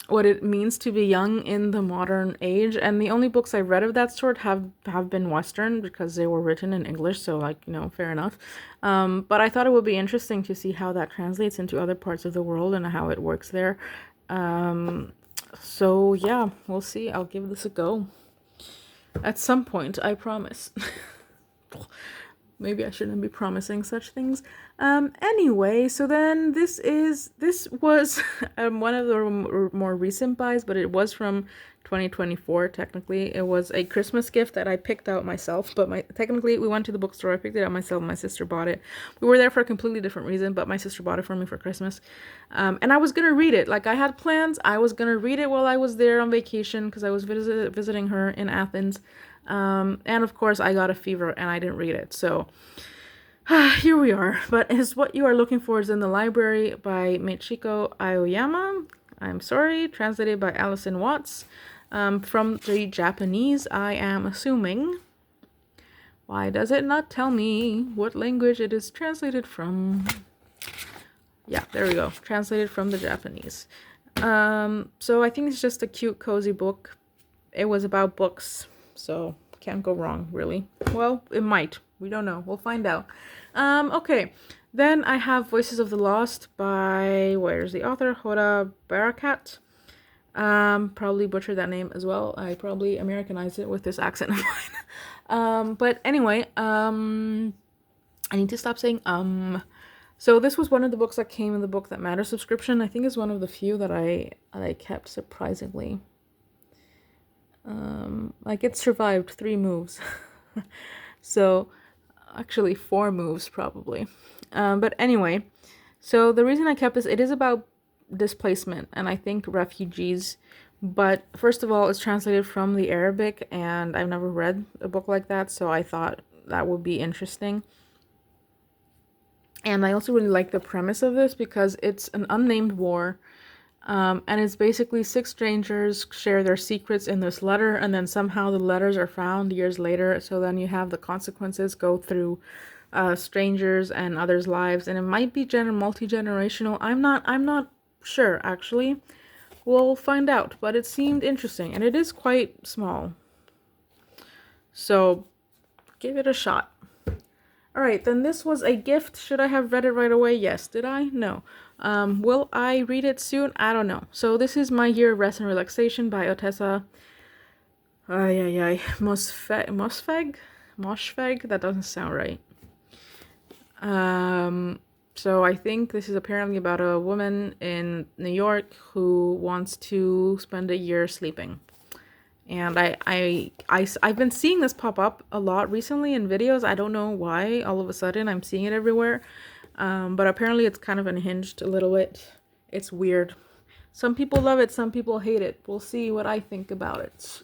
what it means to be young in the modern age, and the only books I read of that sort have been Western because they were written in English, so like, you know, fair enough. But I thought it would be interesting to see how that translates into other parts of the world and how it works there. So yeah, we'll see. I'll give this a go at some point, I promise. Maybe I shouldn't be promising such things. Anyway, so then this was one of the more recent buys, but it was from 2024. Technically, it was a Christmas gift that I picked out myself, but technically we went to the bookstore, I picked it out myself, and my sister bought it. We were there for a completely different reason, but my sister bought it for me for Christmas. And I was gonna read it. Like, I had plans. I was gonna read it while I was there on vacation because I was visiting her in Athens. And of course I got a fever and I didn't read it. So here we are. But is What You Are Looking For Is in the Library by Michiko Aoyama. I'm sorry, translated by Alison Watts. From the Japanese, I am assuming. Why does it not tell me what language it is translated from? Yeah, there we go. Translated from the Japanese. So I think it's just a cute, cozy book. It was about books, so can't go wrong, really. Well, it might. We don't know. We'll find out. Okay. Then I have Voices of the Lost by, where's the author? Hoda Barakat. Probably butchered that name as well. I probably Americanized it with this accent of mine. But anyway, I need to stop saying So this was one of the books that came in the Book That Matters subscription. I think it's one of the few that I kept, surprisingly. Like, it survived 3 moves. So actually 4 moves probably. But anyway, so the reason I kept this, it is about displacement, and I think refugees But first of all, it's translated from the Arabic, and I've never read a book like that, so I thought that would be interesting. And I also really like the premise of this because it's an unnamed war. And it's basically six strangers share their secrets in this letter, and then somehow the letters are found years later. So then you have the consequences go through strangers and others' lives, and it might be multi-generational. I'm not sure actually. We'll find out, but it seemed interesting, and it is quite small. So give it a shot. Alright, then this was a gift. Should I have read it right away? Yes. Did I? No. Will I read it soon? I don't know. So this is My Year of Rest and Relaxation by Otessa Mosfeg? That doesn't sound right. So I think this is apparently about a woman in New York who wants to spend a year sleeping. And I've been seeing this pop up a lot recently in videos. I don't know why all of a sudden I'm seeing it everywhere. But apparently it's kind of unhinged a little bit. It's weird. Some people love it, some people hate it. We'll see what I think about it.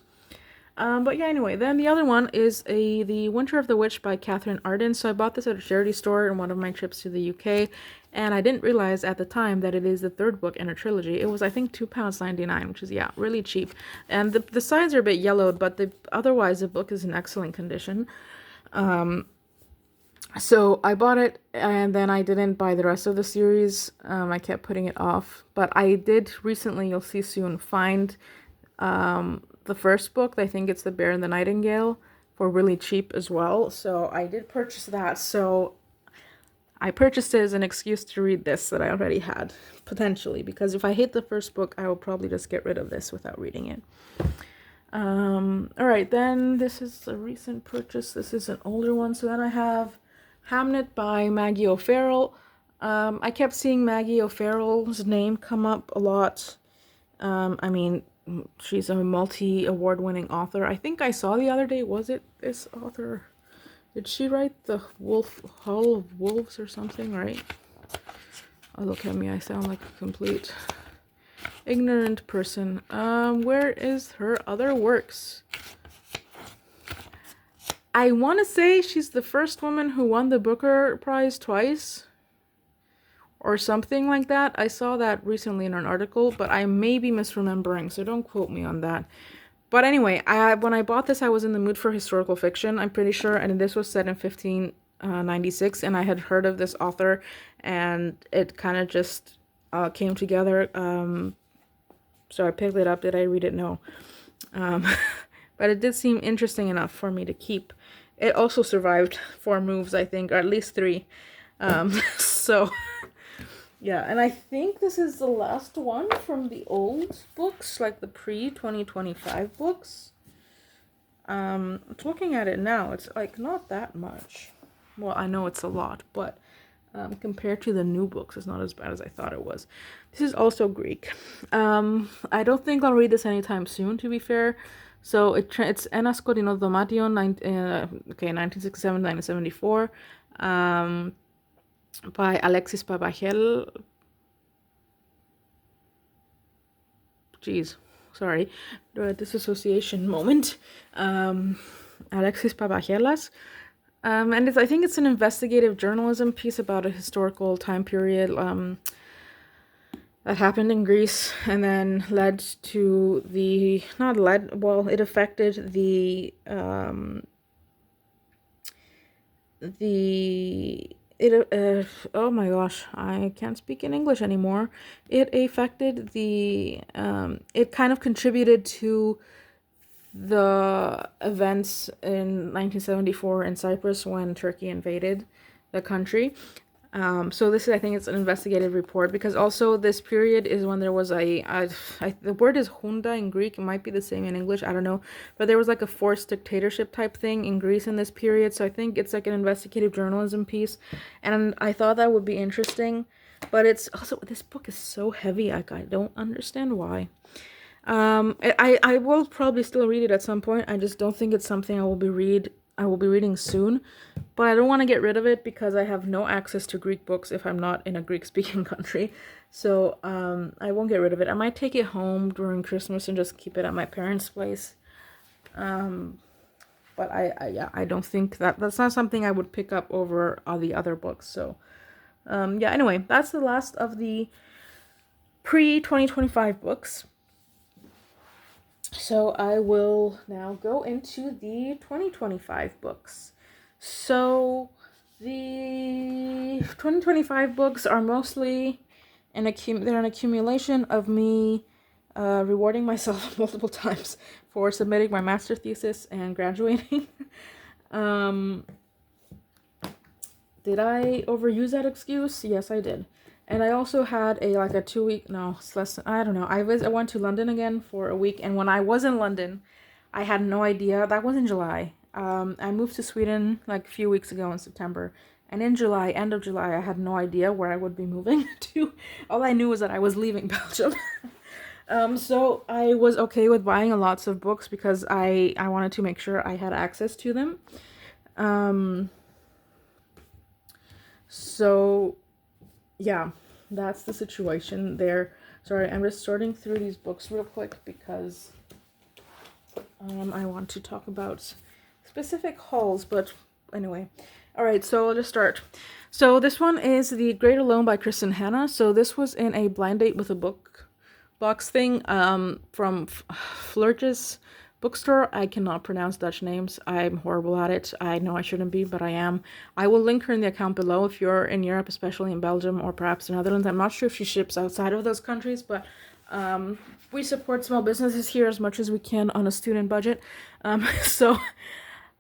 But yeah, anyway, then the other one is The Winter of the Witch by Catherine Arden. So I bought this at a charity store in one of my trips to the UK, and I didn't realize at the time that it is the third book in a trilogy. It was, I think, £2.99, which is, yeah, really cheap. And the sides are a bit yellowed, but otherwise the book is in excellent condition. So I bought it, and then I didn't buy the rest of the series. I kept putting it off. But I did recently, you'll see soon, find the first book. I think it's The Bear and the Nightingale, for really cheap as well. So I did purchase that. So I purchased it as an excuse to read this that I already had, potentially. Because if I hate the first book, I will probably just get rid of this without reading it. Alright, then this is a recent purchase. This is an older one. So then I have Hamnet by Maggie O'Farrell. I kept seeing Maggie O'Farrell's name come up a lot. I mean, she's a multi-award-winning author. I think I saw the other day, was it this author? Did she write The Hall of Wolves or something, right? Oh, look at me, I sound like a complete ignorant person. Where is her other works? I want to say she's the first woman who won the Booker Prize twice, or something like that. I saw that recently in an article, but I may be misremembering, so don't quote me on that. But anyway, when I bought this, I was in the mood for historical fiction, I'm pretty sure, and this was set in 1596, and I had heard of this author, and it kind of just came together. So I picked it up. Did I read it? No. But it did seem interesting enough for me to keep. It also survived 4 moves, I think, or at least 3. So, yeah, and I think this is the last one from the old books, like the pre-2025 books. Looking at it now, it's like not that much. Well, I know it's a lot, but compared to the new books, it's not as bad as I thought it was. This is also Greek. I don't think I'll read this anytime soon, to be fair. So it's Enas Kodino Domation, 1967-1974, by Alexis Papagel. Jeez, sorry, disassociation moment. Alexis Papagelas. And I think it's an investigative journalism piece about a historical time period that happened in Greece, and then led to it affected oh my gosh, I can't speak in English anymore. It affected it kind of contributed to the events in 1974 in Cyprus when Turkey invaded the country. So this is, I think it's an investigative report, because also this period is when there was the word is junta in Greek. It might be the same in English, I don't know. But there was like a forced dictatorship type thing in Greece in this period. So I think it's like an investigative journalism piece. And I thought that would be interesting. But it's also, this book is so heavy. I don't understand why. I will probably still read it at some point. I just don't think it's something I will I will be reading soon, but I don't want to get rid of it because I have no access to Greek books if I'm not in a Greek-speaking country. So I won't get rid of it. I might take it home during Christmas and just keep it at my parents' place. But I don't think that's not something I would pick up over all the other books. So yeah, anyway, that's the last of the pre-2025 books. So I will now go into the 2025 books. So the 2025 books are mostly they're an accumulation of me rewarding myself multiple times for submitting my master thesis and graduating. Did I overuse that excuse? Yes, I did. And I also had a 2 week, no, it's less than, I don't know. I went to London again for a week, and when I was in London, I had no idea. That was in July. I moved to Sweden like a few weeks ago in September. And in July, end of July, I had no idea where I would be moving to. All I knew was that I was leaving Belgium. So I was okay with buying lots of books because I wanted to make sure I had access to them. So yeah, that's the situation there. Sorry, I'm just sorting through these books real quick because I want to talk about specific hauls, but anyway. All right, so I'll just start. So this one is The Great Alone by Kristen Hanna. So this was in a blind date with a book box thing from Flirt's bookstore. I cannot pronounce Dutch names. I'm horrible at it. I know I shouldn't be, but I am. I will link her in the account below if you're in Europe, especially in Belgium or perhaps the Netherlands. I'm not sure if she ships outside of those countries, but we support small businesses here as much as we can on a student budget. So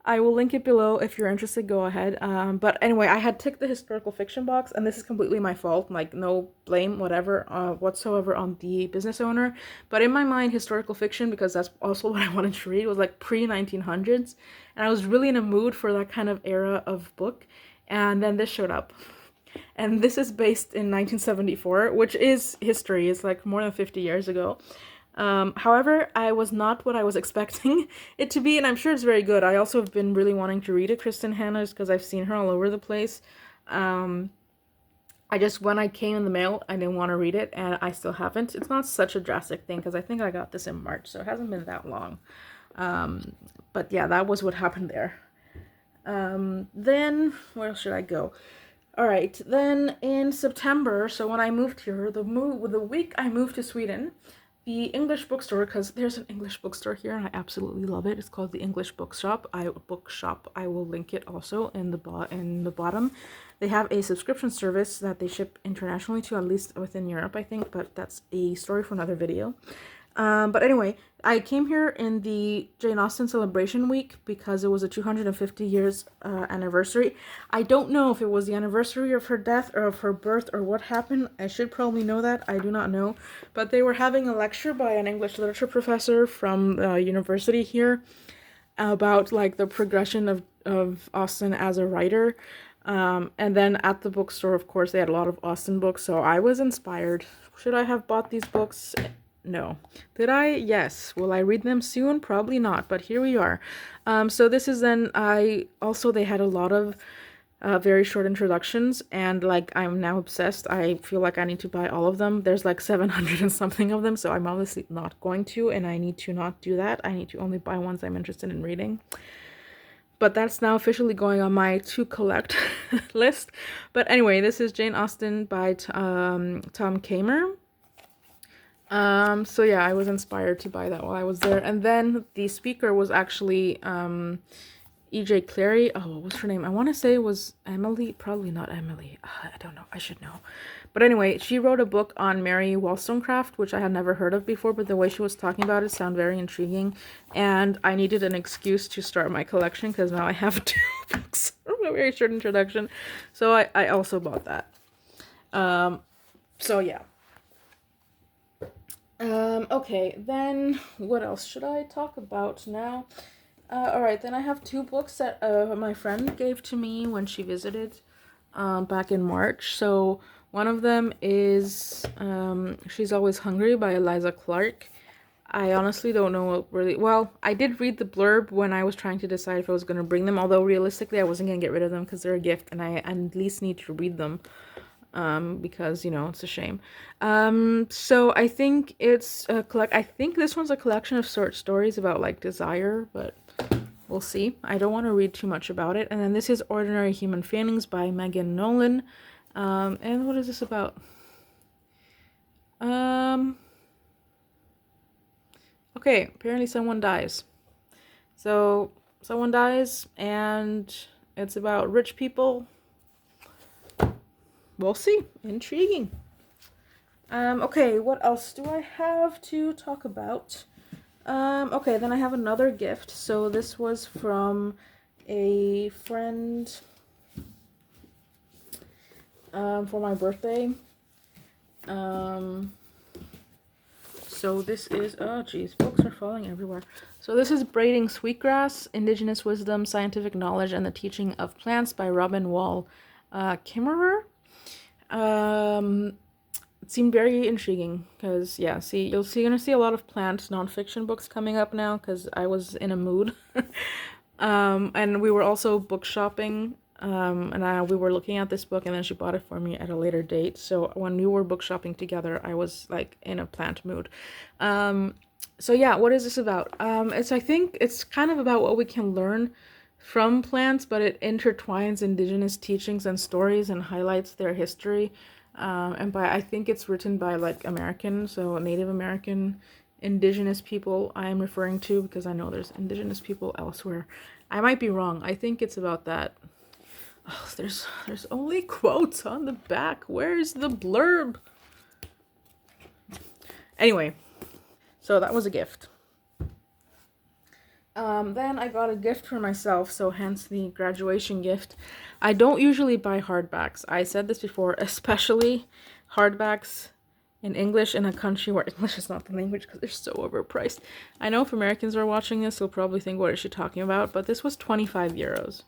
I will link it below if you're interested. Go ahead. But anyway, I had ticked the historical fiction box, and this is completely my fault. Like, no blame, whatever, whatsoever on the business owner. But in my mind, historical fiction, because that's also what I wanted to read, was like pre-1900s, and I was really in a mood for that kind of era of book. And then this showed up, and this is based in 1974, which is history. It's like more than 50 years ago. However, I was not what I was expecting it to be, and I'm sure it's very good. I also have been really wanting to read a Kristen Hanna because I've seen her all over the place. I just, when I came in the mail, I didn't want to read it, and I still haven't. It's not such a drastic thing because I think I got this in March, so it hasn't been that long. But yeah, that was what happened there. Then, where should I go? All right, then in September, so when I moved here, the week I moved to Sweden, the English bookstore, because there's an English bookstore here and I absolutely love it. It's called the English Bookshop. I will link it also in the bottom. They have a subscription service that they ship internationally to, at least within Europe, I think, but that's a story for another video. But anyway, I came here in the Jane Austen celebration week because it was a 250 years anniversary. I don't know if it was the anniversary of her death or of her birth or what happened. I should probably know that. I do not know. But they were having a lecture by an English literature professor from the university here about like the progression of Austen as a writer. And then at the bookstore, of course, they had a lot of Austen books, so I was inspired. Should I have bought these books? No. Did I? Yes. Will I read them soon? Probably not, but here we are. So this is then, they had a lot of very short introductions, and like I'm now obsessed. I feel like I need to buy all of them. There's like 700 and something of them, so I'm obviously not going to, and I need to not do that. I need to only buy ones I'm interested in reading. But that's now officially going on my to collect list. But anyway, this is Jane Austen by Tom Kamer. So yeah, I was inspired to buy that while I was there. And then the speaker was actually E.J. Clary. Oh, what was her name? I want to say it was Emily. Probably not Emily. I don't know. I should know. But anyway, she wrote a book on Mary Wollstonecraft, which I had never heard of before, but the way she was talking about it sounded very intriguing. And I needed an excuse to start my collection because now I have 2 books from a very short introduction. So I also bought that. So yeah. Okay, then what else should I talk about now? Alright, then I have 2 books that my friend gave to me when she visited back in March. So one of them is She's Always Hungry by Eliza Clark. I honestly don't know what really. Well, I did read the blurb when I was trying to decide if I was going to bring them, although realistically I wasn't going to get rid of them because they're a gift and I at least need to read them because, it's a shame. So I think it's a I think this one's a collection of short stories about like desire, but we'll see. I don't want to read too much about it. And then this is Ordinary Human Feelings by Megan Nolan. And what is this about? Okay, apparently someone dies. So someone dies and it's about rich people. We'll see. Intriguing. Okay, what else do I have to talk about? Okay, then I have another gift. So this was from a friend for my birthday. So this is, oh geez, books are falling everywhere. So this is Braiding Sweetgrass, Indigenous Wisdom, Scientific Knowledge, and the Teaching of Plants by Robin Wall Kimmerer. It seemed very intriguing because, yeah, you're gonna see a lot of plant nonfiction books coming up now because I was in a mood. And we were also book shopping, and we were looking at this book, and then she bought it for me at a later date. So when we were book shopping together, I was like in a plant mood. So yeah, what is this about? I think it's kind of about what we can learn from plants, but it intertwines indigenous teachings and stories and highlights their history. I think it's written by like American, so Native American indigenous people I'm referring to, because I know there's indigenous people elsewhere. I might be wrong. I think it's about that. Oh, there's only quotes on the back. Where's the blurb? Anyway, so that was a gift. Then I got a gift for myself, so hence the graduation gift. I don't usually buy hardbacks. I said this before, especially hardbacks in English in a country where English is not the language because they're so overpriced. I know if Americans are watching this, they'll probably think, what is she talking about? But this was 25 euros,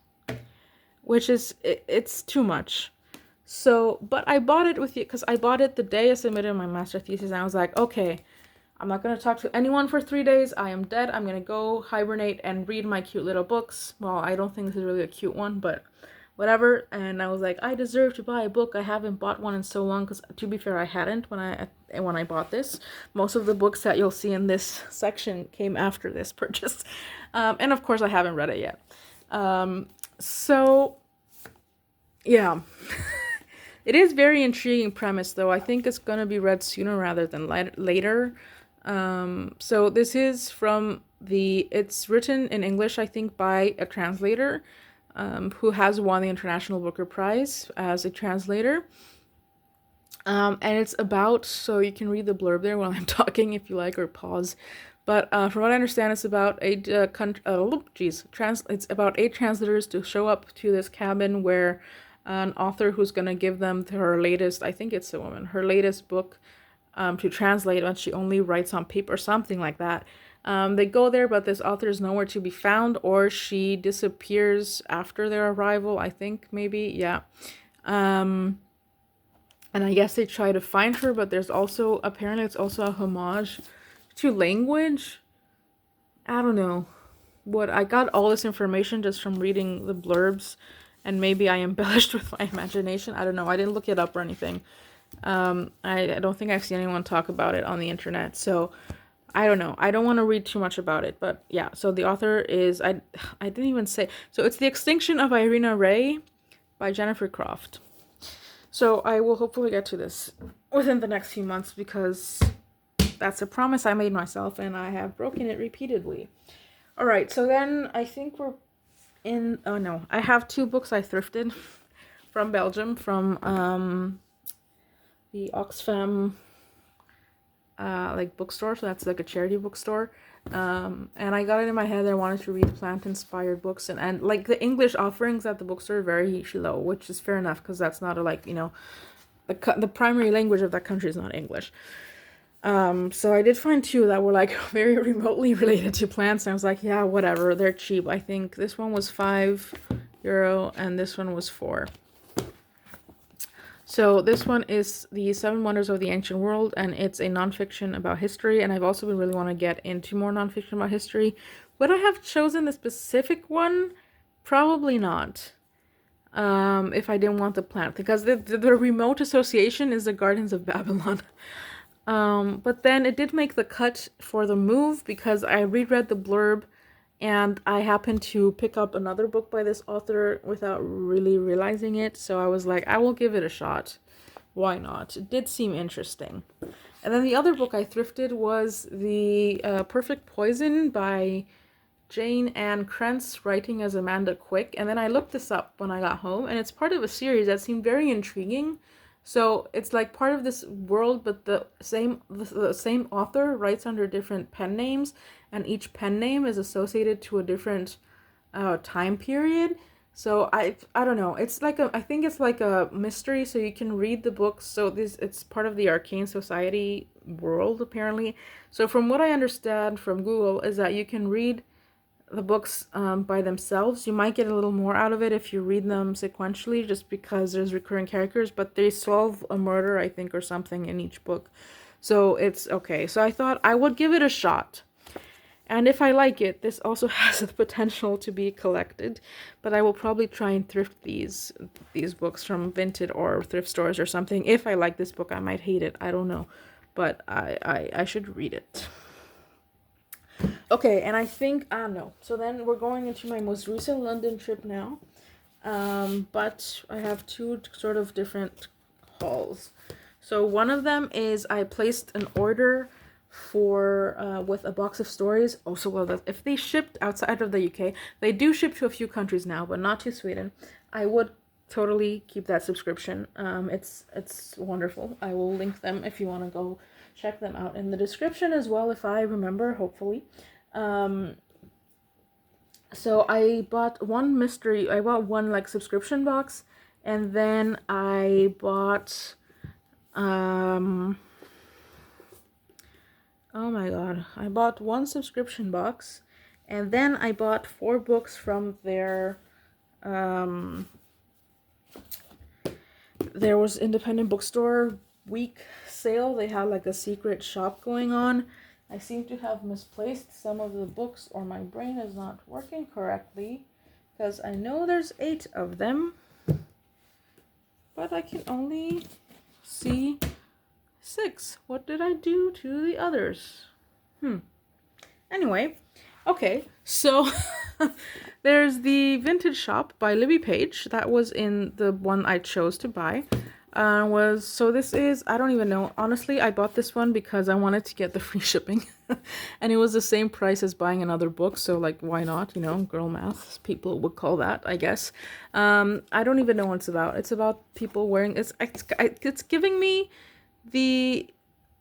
which is, it's too much. So, but I bought it with you because I bought it the day I submitted my master thesis, and I was like, okay, I'm not going to talk to anyone for 3 days. I am dead. I'm going to go hibernate and read my cute little books. Well, I don't think this is really a cute one, but whatever. And I was like, I deserve to buy a book. I haven't bought one in so long because, to be fair, I hadn't when I bought this. Most of the books that you'll see in this section came after this purchase. And of course, I haven't read it yet. So, yeah. It is very intriguing premise, though. I think it's going to be read sooner rather than later. So this is from it's written in English, I think, by a translator who has won the International Booker Prize as a translator. And it's about, so you can read the blurb there while I'm talking if you like, or pause. But from what I understand, it's about it's about 8 translators to show up to this cabin where an author who's going to give them her latest, I think it's a woman, her latest book to translate, but she only writes on paper or something like that. They go there, but this author is nowhere to be found, or she disappears after their arrival, I think, maybe, yeah. And I guess they try to find her, but there's also, apparently it's also a homage to language. I don't know. I got all this information just from reading the blurbs, and maybe I embellished with my imagination. I don't know. I didn't look it up or anything. I don't think I've seen anyone talk about it on the internet, so I don't know. I don't want to read too much about it, but yeah. So the author is, I didn't even say. So it's The Extinction of Irina Ray by Jennifer Croft. So I will hopefully get to this within the next few months, because that's a promise I made myself and I have broken it repeatedly. All right, so then I think we're in, oh no, I have 2 books I thrifted from Belgium, from the Oxfam like bookstore, so that's like a charity bookstore. And I got it in my head that I wanted to read plant-inspired books, and like the English offerings at the bookstore are very low, which is fair enough, because that's not the primary language of that country is not English. So I did find 2 that were like very remotely related to plants, and I was like, yeah, whatever, they're cheap. I think this one was €5 and this one was 4. So this one is The Seven Wonders of the Ancient World, and it's a nonfiction about history, and I've also been really want to get into more nonfiction about history. Would I have chosen the specific one? Probably not. If I didn't want the plant, because the remote association is the Gardens of Babylon. But then it did make the cut for the move because I reread the blurb and I happened to pick up another book by this author without really realizing it. So I was like, I will give it a shot. Why not? It did seem interesting. And then the other book I thrifted was The Perfect Poison by Jane Ann Krentz, writing as Amanda Quick. And then I looked this up when I got home, and it's part of a series that seemed very intriguing. So it's like part of this world, but the same author writes under different pen names, and each pen name is associated to a different time period. So I don't know. It's like I think it's like a mystery, so you can read the books. So it's part of the Arcane Society world apparently. So from what I understand from Google is that you can read the books by themselves. You might get a little more out of it if you read them sequentially, just because there's recurring characters, but they solve a murder, I think, or something in each book. So it's okay. So I thought I would give it a shot. And if I like it, this also has the potential to be collected, but I will probably try and thrift these books from Vinted or thrift stores or something. If I like this book, I might hate it. I don't know, but I should read it. Okay, and I think, no. So then we're going into my most recent London trip now. But I have two sort of different hauls. So one of them is I placed an order for with a box of stories. Also, well, if they shipped outside of the UK, they do ship to a few countries now, but not to Sweden. I would totally keep that subscription. It's wonderful. I will link them if you want to go check them out in the description as well, if I remember, hopefully. So I bought one like subscription box, and then I bought oh my god, I bought one subscription box, and then I bought 4 books from their there was independent bookstore week sale. They had like a secret shop going on. I seem to have misplaced some of the books, or my brain is not working correctly, because I know there's 8 of them, but I can only see 6. What did I do to the others? Anyway, okay, so there's the Vintage Shop by Libby Page. That was in the one I chose to buy. This is, I don't even know. Honestly, I bought this one because I wanted to get the free shipping. And it was the same price as buying another book. So like, why not? You know, girl math, people would call that, I guess. I don't even know what it's about. It's about people wearing, it's giving me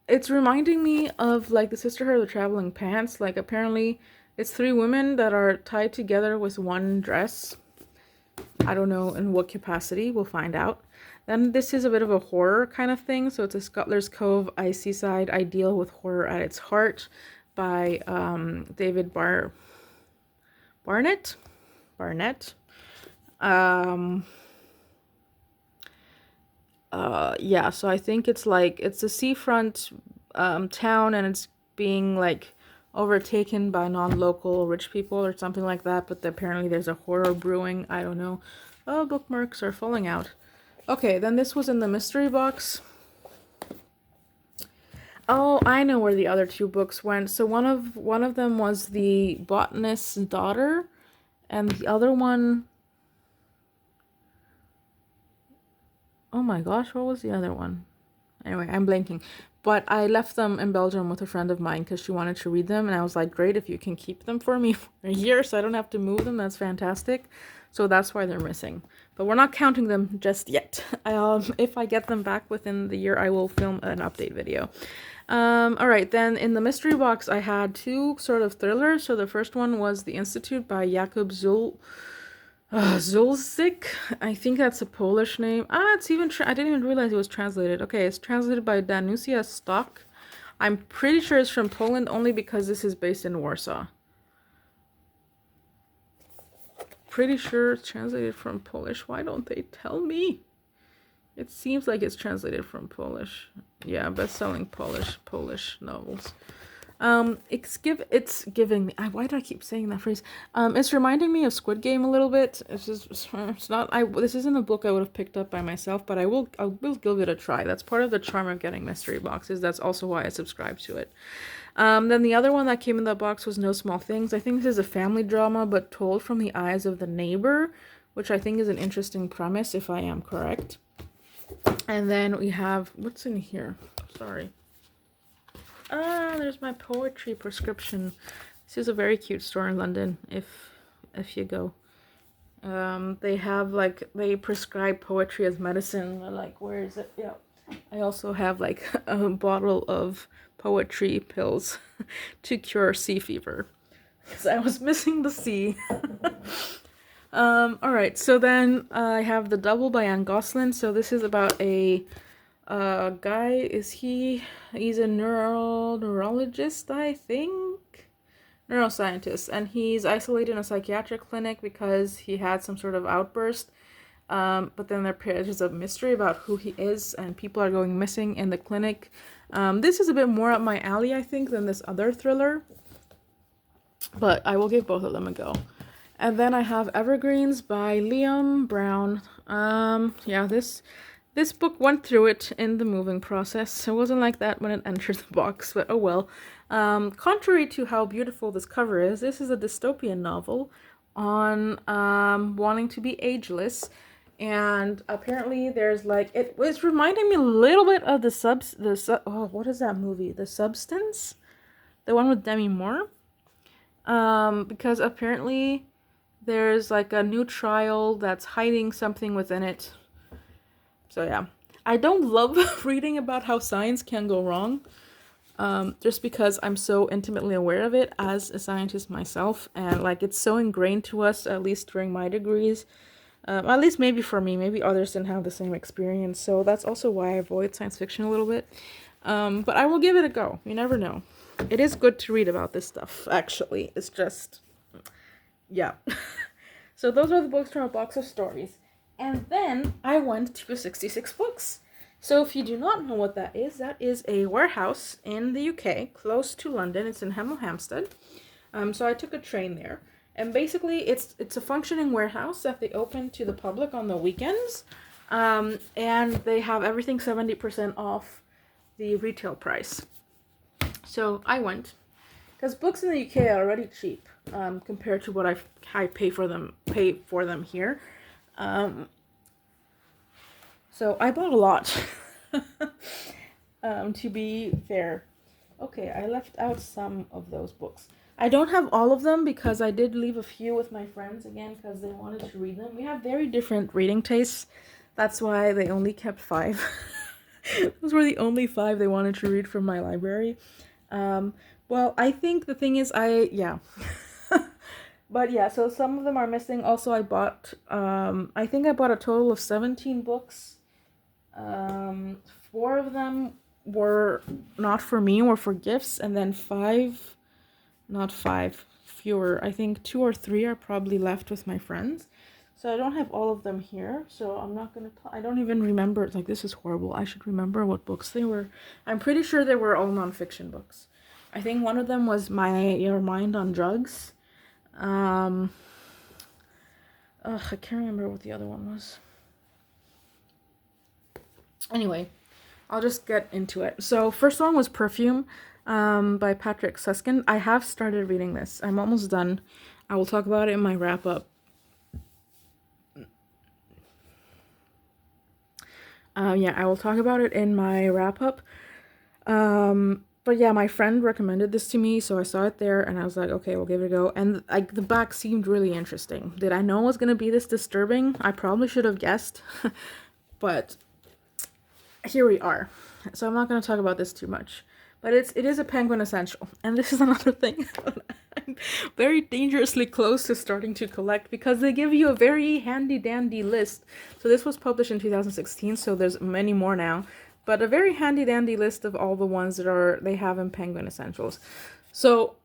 it's reminding me of like the Sisterhood of the Traveling Pants. Like apparently it's 3 women that are tied together with one dress. I don't know in what capacity. We'll find out. Then this is a bit of a horror kind of thing. So it's a Scutler's Cove, Icy Side Ideal with Horror at Its Heart by David Barnett. Yeah, so I think it's like, it's a seafront town, and it's being like overtaken by non-local rich people or something like that, but apparently there's a horror brewing. I don't know. Oh, bookmarks are falling out. Okay, then this was in the mystery box. Oh, I know where the other 2 books went. So one of them was The Botanist's Daughter, and the other one, oh my gosh, what was the other one? Anyway, I'm blanking. But I left them in Belgium with a friend of mine because she wanted to read them, and I was like, great, if you can keep them for me for a year so I don't have to move them, that's fantastic. So that's why they're missing. But we're not counting them just yet. If I get them back within the year, I will film an update video. Alright, then in the mystery box, I had 2 sort of thrillers. So the first one was The Institute by Jakub Zulczyk. I think that's a Polish name. It's even, I didn't even realize it was translated. Okay, it's translated by Danusia Stock. I'm pretty sure it's from Poland only because this is based in Warsaw. Pretty sure it's translated from Polish. Why don't they tell me? It seems like it's translated from Polish. Yeah, best-selling Polish novels. It's giving me. Why do I keep saying that phrase? It's reminding me of Squid Game a little bit. It's not. This isn't a book I would have picked up by myself, but I will give it a try. That's part of the charm of getting mystery boxes. That's also why I subscribe to it. Then the other one that came in that box was No Small Things. I think this is a family drama, but told from the eyes of the neighbor, which I think is an interesting premise, if I am correct. And then we have, what's in here? Sorry. There's my poetry prescription. This is a very cute store in London, if you go. They have, like, they prescribe poetry as medicine. Like, where is it? Yeah. I also have, like, a bottle of poetry pills to cure sea fever. Because I was missing the sea. Alright, so then I have The Double by Anne Gosselin. So this is about a guy, he's a neurologist, I think? Neuroscientist. And he's isolated in a psychiatric clinic because he had some sort of outburst. But then there's a mystery about who he is, and people are going missing in the clinic. This is a bit more up my alley, I think, than this other thriller. But I will give both of them a go. And then I have Evergreens by Liam Brown. Yeah, this book went through it in the moving process. It wasn't like that when it entered the box, but oh well. Contrary to how beautiful this cover is, this is a dystopian novel on wanting to be ageless. And apparently there's like, it was reminding me a little bit of what is that movie? The Substance? The one with Demi Moore? Because apparently there's like a new trial that's hiding something within it. So yeah, I don't love reading about how science can go wrong, just because I'm so intimately aware of it as a scientist myself, and like it's so ingrained to us, at least during my degrees, at least maybe for me, maybe others didn't have the same experience, so that's also why I avoid science fiction a little bit, but I will give it a go. You never know. It is good to read about this stuff, actually. It's just, yeah. So those are the books from a box of stories. And then I went to 66 Books. So if you do not know what that is a warehouse in the UK, close to London. It's in Hemel Hempstead. So I took a train there. And basically, it's a functioning warehouse that they open to the public on the weekends. And they have everything 70% off the retail price. So I went. Because books in the UK are already cheap compared to what I pay for them here. So I bought a lot, to be fair. Okay, I left out some of those books. I don't have all of them because I did leave a few with my friends, again, because they wanted to read them. We have very different reading tastes. That's why they only kept 5. Those were the only 5 they wanted to read from my library. Well, I think the thing is, yeah. But yeah, so some of them are missing. Also, I bought, I think I bought a total of 17 books. 4 of them were not for me, were for gifts. And then 5, not 5, fewer. I think 2 or 3 are probably left with my friends. So I don't have all of them here. So I'm not going to, I don't even remember. Like, this is horrible. I should remember what books they were. I'm pretty sure they were all nonfiction books. I think one of them was Your Mind on Drugs. I can't remember what the other one was. Anyway, I'll just get into it. So first one was Perfume by Patrick Susskind. I have started reading this. I'm almost done. I will talk about it in my wrap up. Yeah, I will talk about it in my wrap up. But yeah, my friend recommended this to me, so I saw it there, and I was like, okay, we'll give it a go. And like the back seemed really interesting. Did I know it was gonna be this disturbing? I probably should have guessed, but here we are. So I'm not gonna talk about this too much. But it is a Penguin essential, and this is another thing I'm very dangerously close to starting to collect because they give you a very handy dandy list. So this was published in 2016, so there's many more now. But a very handy dandy list of all the ones that they have in Penguin Essentials. So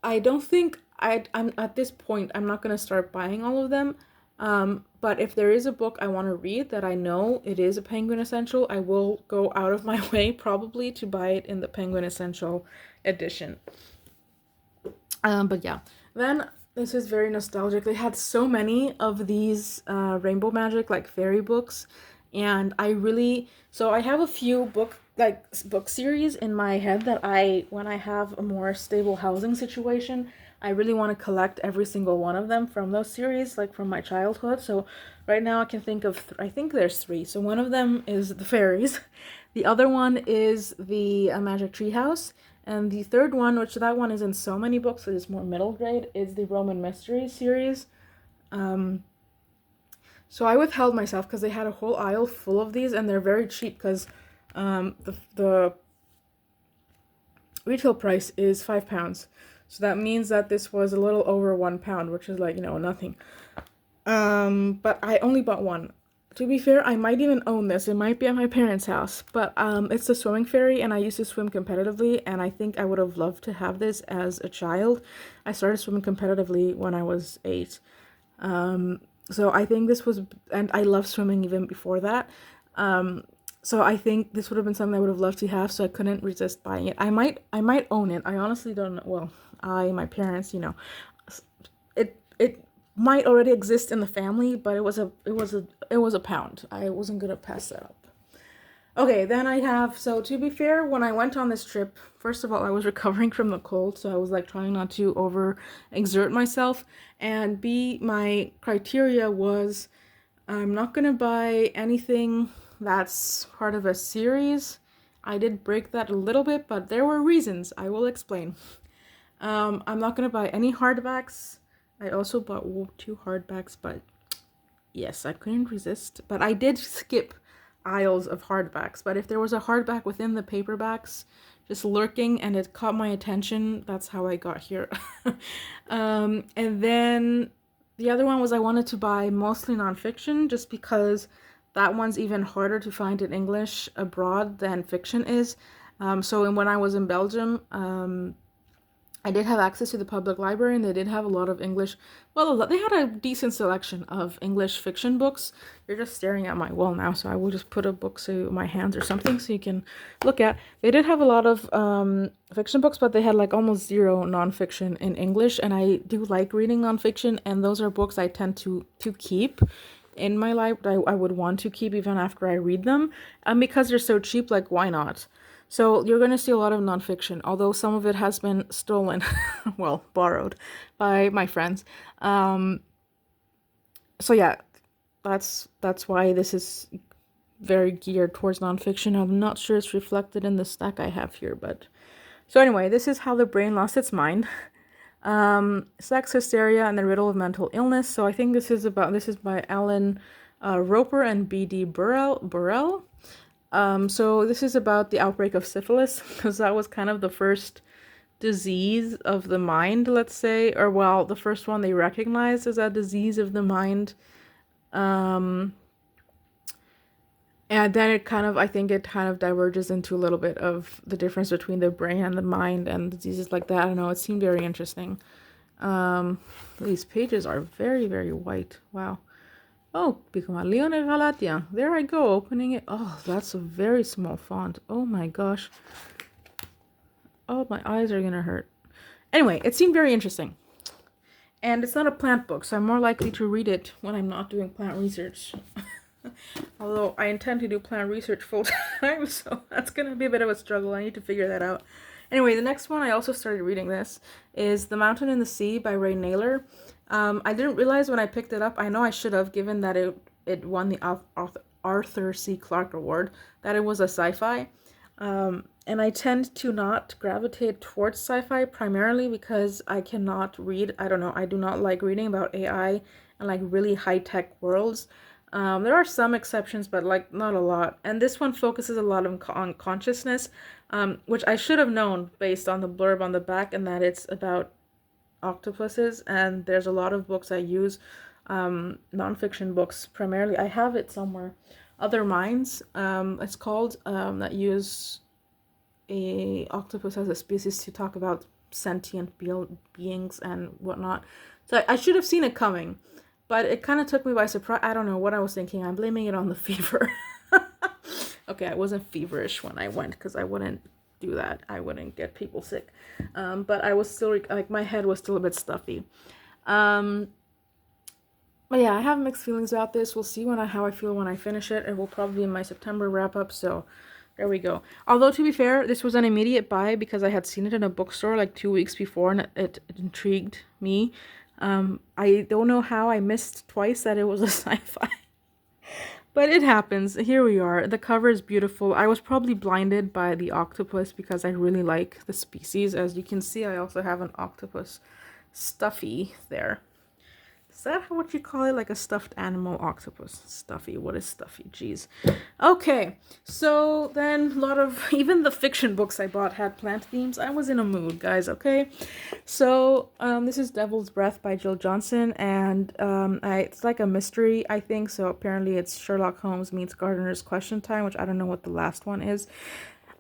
I don't think I'm at this point, I'm not going to start buying all of them. But if there is a book I want to read that I know it is a Penguin Essential, I will go out of my way probably to buy it in the Penguin Essential edition. But yeah, then this is very nostalgic. They had so many of these Rainbow Magic like fairy books, and I have a few book series in my head that when I have a more stable housing situation, I really want to collect every single one of them from those series, like from my childhood. So right now I can think of I think there's three. So one of them is the fairies, the other one is the Magic Tree House. And the third one, which that one is in so many books, so it's more middle grade, is the Roman Mystery series. So I withheld myself because they had a whole aisle full of these, and they're very cheap because the retail price is £5. So that means that this was a little over £1, which is like, nothing. But I only bought one. To be fair, I might even own this. It might be at my parents' house, but it's the swimming fairy, and I used to swim competitively, and I think I would have loved to have this as a child. I started swimming competitively when I was 8. So I think this was, and I loved swimming even before that. So I think this would have been something I would have loved to have, so I couldn't resist buying it. I might own it. I honestly don't know. Well, my parents, it might already exist in the family, but it was a pound. I wasn't gonna pass that up. Okay, then I have, so to be fair, when I went on this trip, first of all, I was recovering from the cold, so I was like trying not to over exert myself, and B, my criteria was I'm not gonna buy anything that's part of a series. I did break that a little bit, but there were reasons. I will explain. I'm not gonna buy any hardbacks. I also bought 2 hardbacks, but yes, I couldn't resist. But I did skip aisles of hardbacks. But if there was a hardback within the paperbacks just lurking and it caught my attention, that's how I got here. And then the other one was I wanted to buy mostly nonfiction just because that one's even harder to find in English abroad than fiction is. So when I was in Belgium, I did have access to the public library, and they did have a lot of English. Well, they had a decent selection of English fiction books. You're just staring at my wall now, so I will just put a book to my hands or something so you can look at. They did have a lot of fiction books, but they had like almost zero nonfiction in English, and I do like reading nonfiction, and those are books I tend to keep in my library. I would want to keep even after I read them, and because they're so cheap, like why not? So you're going to see a lot of nonfiction, although some of it has been stolen, well, borrowed by my friends. So yeah, that's why this is very geared towards nonfiction. I'm not sure it's reflected in the stack I have here, but so anyway, this is How the Brain Lost Its Mind. Sex, Hysteria, and the Riddle of Mental Illness. So I think this is by Alan Roper and B.D. Burrell. So this is about the outbreak of syphilis, because that was kind of the first disease of the mind, let's say, or well, the first one they recognized as a disease of the mind. And then I think it kind of diverges into a little bit of the difference between the brain and the mind and diseases like that. I don't know, it seemed very interesting. These pages are very, very white. Wow. Oh, Pygmalion and Galatia. There I go, opening it. Oh, that's a very small font. Oh my gosh. Oh, my eyes are gonna hurt. Anyway, it seemed very interesting. And it's not a plant book, so I'm more likely to read it when I'm not doing plant research. Although I intend to do plant research full time, so that's gonna be a bit of a struggle. I need to figure that out. Anyway, the next one, I also started reading this, is The Mountain and the Sea by Ray Naylor. I didn't realize when I picked it up, I know I should have, given that it won the Arthur C. Clarke Award, that it was a sci-fi. And I tend to not gravitate towards sci-fi primarily because I cannot read, I don't know, I do not like reading about AI and like really high-tech worlds. There are some exceptions, but like not a lot. And this one focuses a lot on consciousness, which I should have known based on the blurb on the back, and that it's about octopuses. And there's a lot of books I use, nonfiction books primarily. I have it somewhere. Other Minds, it's called, that use a octopus as a species to talk about sentient beings and whatnot. So I should have seen it coming. but it kind of took me by surprise. I don't know what I was thinking. I'm blaming it on the fever. Okay, I wasn't feverish when I went because I wouldn't do that. I wouldn't get people sick. But I was still, like, my head was still a bit stuffy. Um, but yeah, I have mixed feelings about this. We'll see how I feel when I finish it. It will probably be in my September wrap up, so there we go. Although, to be fair, this was an immediate buy because I had seen it in a bookstore like 2 weeks before, and it intrigued me. I don't know how I missed twice that it was a sci-fi. But it happens. Here we are. The cover is beautiful. I was probably blinded by the octopus because I really like the species. As you can see, I also have an octopus stuffy there. Is that what you call it? Like a stuffed animal octopus? Stuffy. What is stuffy? Jeez. Okay. So then a lot of, even the fiction books I bought had plant themes. I was in a mood, guys. Okay. So this is Devil's Breath by Jill Johnson. And it's like a mystery, I think. So apparently it's Sherlock Holmes meets Gardener's Question Time, which I don't know what the last one is.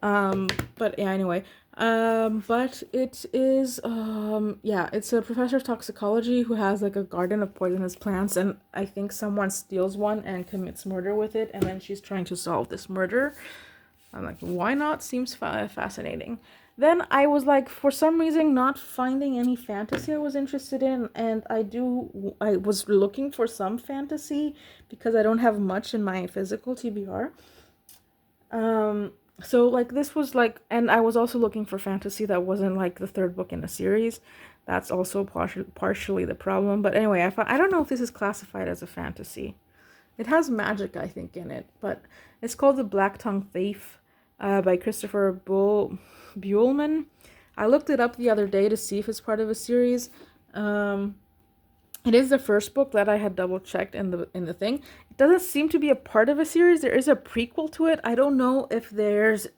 But yeah, anyway. But it is, yeah, it's a professor of toxicology who has like a garden of poisonous plants, and I think someone steals one and commits murder with it, and then she's trying to solve this murder. I'm like, why not? Seems fascinating. Then I was like, for some reason, not finding any fantasy I was interested in, and I was looking for some fantasy because I don't have much in my physical TBR. So like this was like, and I was also looking for fantasy that wasn't like the third book in a series. That's also partially the problem. But anyway, I don't know if this is classified as a fantasy. It has magic, I think, in it, but it's called The Black Tongue Thief by Christopher Buehlman. I looked it up the other day to see if it's part of a series. It is the first book that I had double checked in the thing. It doesn't seem to be a part of a series. There is a prequel to it. I don't know if there's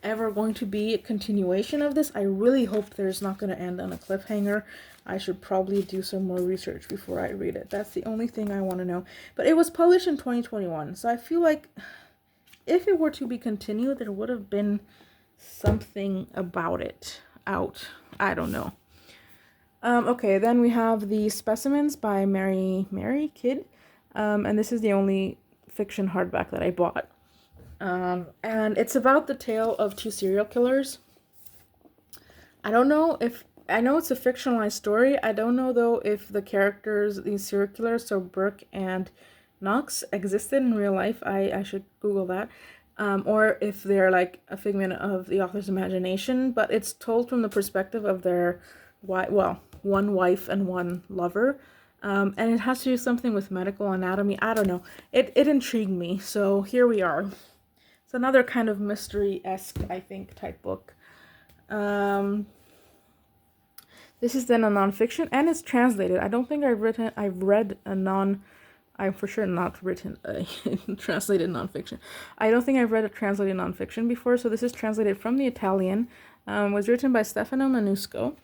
ever going to be a continuation of this. I really hope there's not going to end on a cliffhanger. I should probably do some more research before I read it. That's the only thing I want to know. But it was published in 2021, so I feel like if it were to be continued, there would have been something about it out. I don't know. Okay, then we have The Specimens by Mary Kidd. And this is the only fiction hardback that I bought. And it's about the tale of two serial killers. I know it's a fictionalized story. I don't know though if the characters, these serial killers, so Burke and Knox, existed in real life. I should Google that. Or if they're like a figment of the author's imagination, but it's told from the perspective of their one wife and one lover. And it has to do something with medical anatomy. I don't know. It intrigued me. So here we are. It's another kind of mystery-esque, I think, type book. This is then a nonfiction, and it's translated. I don't think I've read a I'm for sure not written a translated nonfiction. I don't think I've read a translated nonfiction before, so this is translated from the Italian. Was written by Stefano Manusco.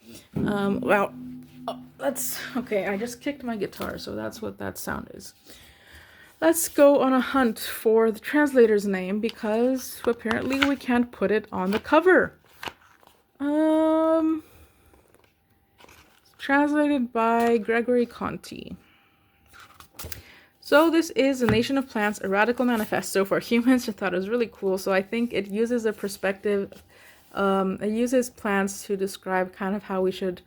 Okay, I just kicked my guitar, so that's what that sound is. Let's go on a hunt for the translator's name, because apparently we can't put it on the cover. Translated by Gregory Conti. So this is A Nation of Plants, a radical manifesto for humans. I thought it was really cool. So I think it uses a perspective, it uses plants to describe kind of how we should,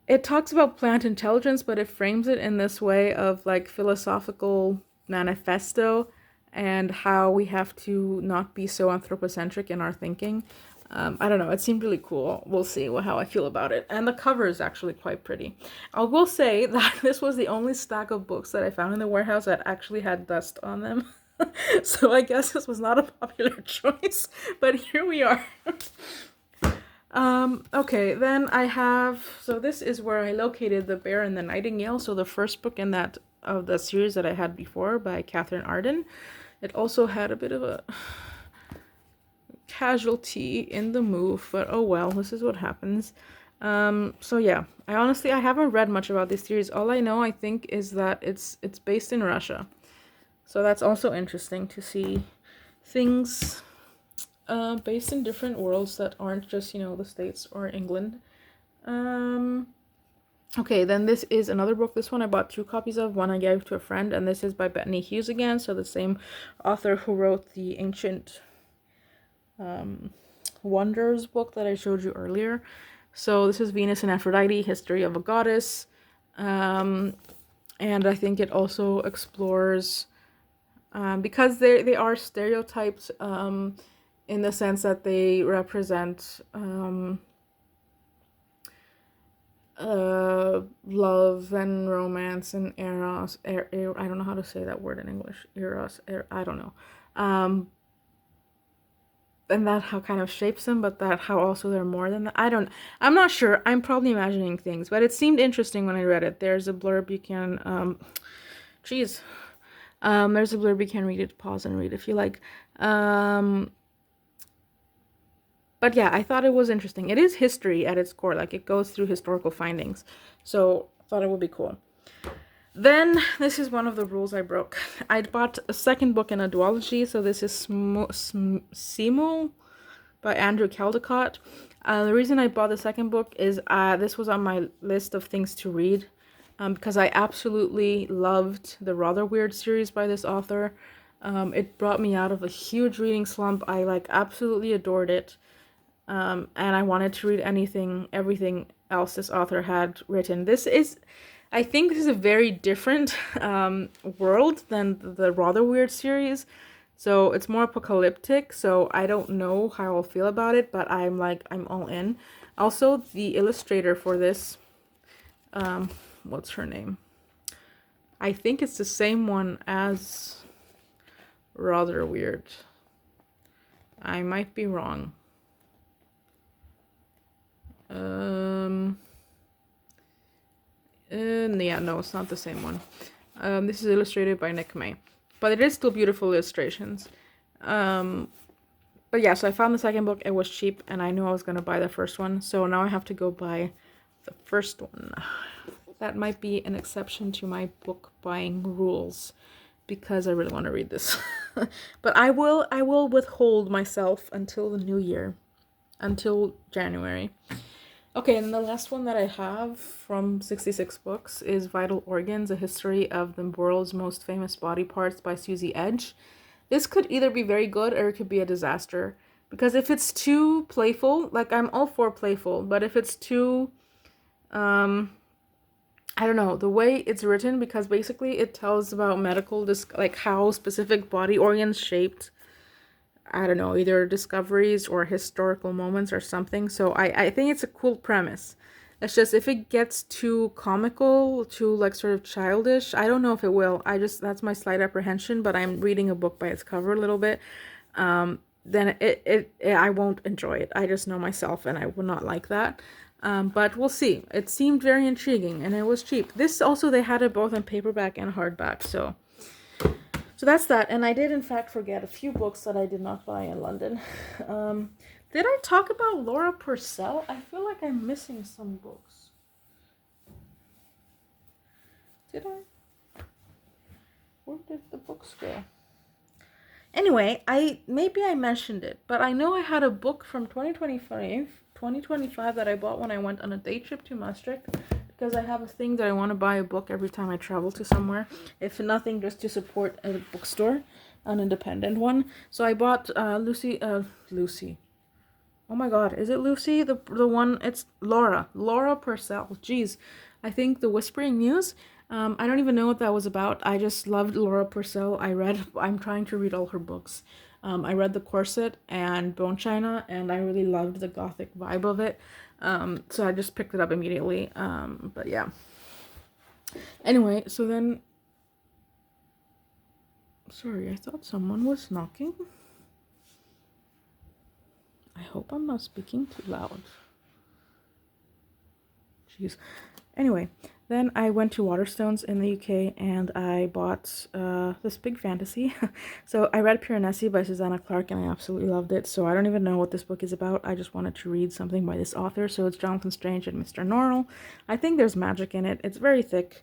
it talks about plant intelligence, but it frames it in this way of like philosophical manifesto and how we have to not be so anthropocentric in our thinking. I don't know. It seemed really cool. We'll see how I feel about it. And the cover is actually quite pretty. I will say that this was the only stack of books that I found in the warehouse that actually had dust on them. So I guess this was not a popular choice, but here we are. Okay, then I have, so this is where I located The Bear and the Nightingale. So the first book in that of the series that I had before by Catherine Arden. It also had a bit of a casualty in the move, but oh well, this is what happens. So yeah, I haven't read much about this series. All I know, I think, is that it's based in Russia. So that's also interesting to see things based in different worlds that aren't just, the States or England. Okay, then this is another book. This one I bought 2 copies of. One I gave to a friend, and this is by Bethany Hughes again. So the same author who wrote the Ancient Wonders book that I showed you earlier. So this is Venus and Aphrodite, History of a Goddess. And I think it also explores, because they are stereotypes in the sense that they represent love and romance and eros. I don't know how to say that word in English. Eros. I don't know. And that how kind of shapes them, but that how also they're more than that. I'm not sure. I'm probably imagining things, but it seemed interesting when I read it. There's a blurb you can, there's a blurb you can read it, pause and read if you like. But yeah, I thought it was interesting. It is history at its core, like it goes through historical findings. So I thought it would be cool. Then, this is one of the rules I broke. I bought a second book in a duology, so this is Simul by Andrew Caldecott. The reason I bought the second book is this was on my list of things to read, because I absolutely loved the Rather Weird series by this author. It brought me out of a huge reading slump. I absolutely adored it. And I wanted to read everything else this author had written. I think this is a very different world than the Rather Weird series. So it's more apocalyptic, so I don't know how I'll feel about it, but I'm all in. Also, the illustrator for this, what's her name? I think it's the same one as Rather Weird. I might be wrong. Yeah, no, it's not the same one. This is illustrated by Nick May, but it is still beautiful illustrations. But yeah, so I found the second book. It was cheap, and I knew I was gonna buy the first one, so now I have to go buy the first one. That might be an exception to my book buying rules, because I really want to read this. But I will withhold myself until the new year, until January. Okay, and the last one that I have from 66 Books is Vital Organs, A History of the World's Most Famous Body Parts by Susie Edge. This could either be very good or it could be a disaster. Because if it's too playful, I'm all for playful, but if it's too, I don't know, the way it's written, because basically it tells about medical, how specific body organs shaped, I don't know, either discoveries or historical moments or something. So I think it's a cool premise. It's just if it gets too comical, too sort of childish, I don't know if it will. That's my slight apprehension, but I'm reading a book by its cover a little bit. Then I won't enjoy it. I just know myself and I would not like that. But we'll see. It seemed very intriguing and it was cheap. This also, they had it both in paperback and hardback, so that's that. And I did, in fact, forget a few books that I did not buy in London. Did I talk about Laura Purcell? I feel like I'm missing some books. Did I? Where did the books go? Anyway, maybe I mentioned it, but I know I had a book from 2025 that I bought when I went on a day trip to Maastricht. Because I have a thing that I want to buy a book every time I travel to somewhere. If nothing, just to support a bookstore, an independent one. So I bought Lucy. Oh my god, is it Lucy? The one, it's Laura Purcell. Jeez, I think The Whispering Muse. I don't even know what that was about. I just loved Laura Purcell. I'm trying to read all her books. I read The Corset and Bone China, and I really loved the gothic vibe of it. So I just picked it up immediately. But yeah. Anyway, so then... Sorry, I thought someone was knocking. I hope I'm not speaking too loud. Jeez. Anyway, then I went to Waterstones in the UK and I bought this big fantasy. So I read Piranesi by Susanna Clarke and I absolutely loved it. So I don't even know what this book is about. I just wanted to read something by this author. So it's Jonathan Strange and Mr. Norrell. I think there's magic in it. It's very thick.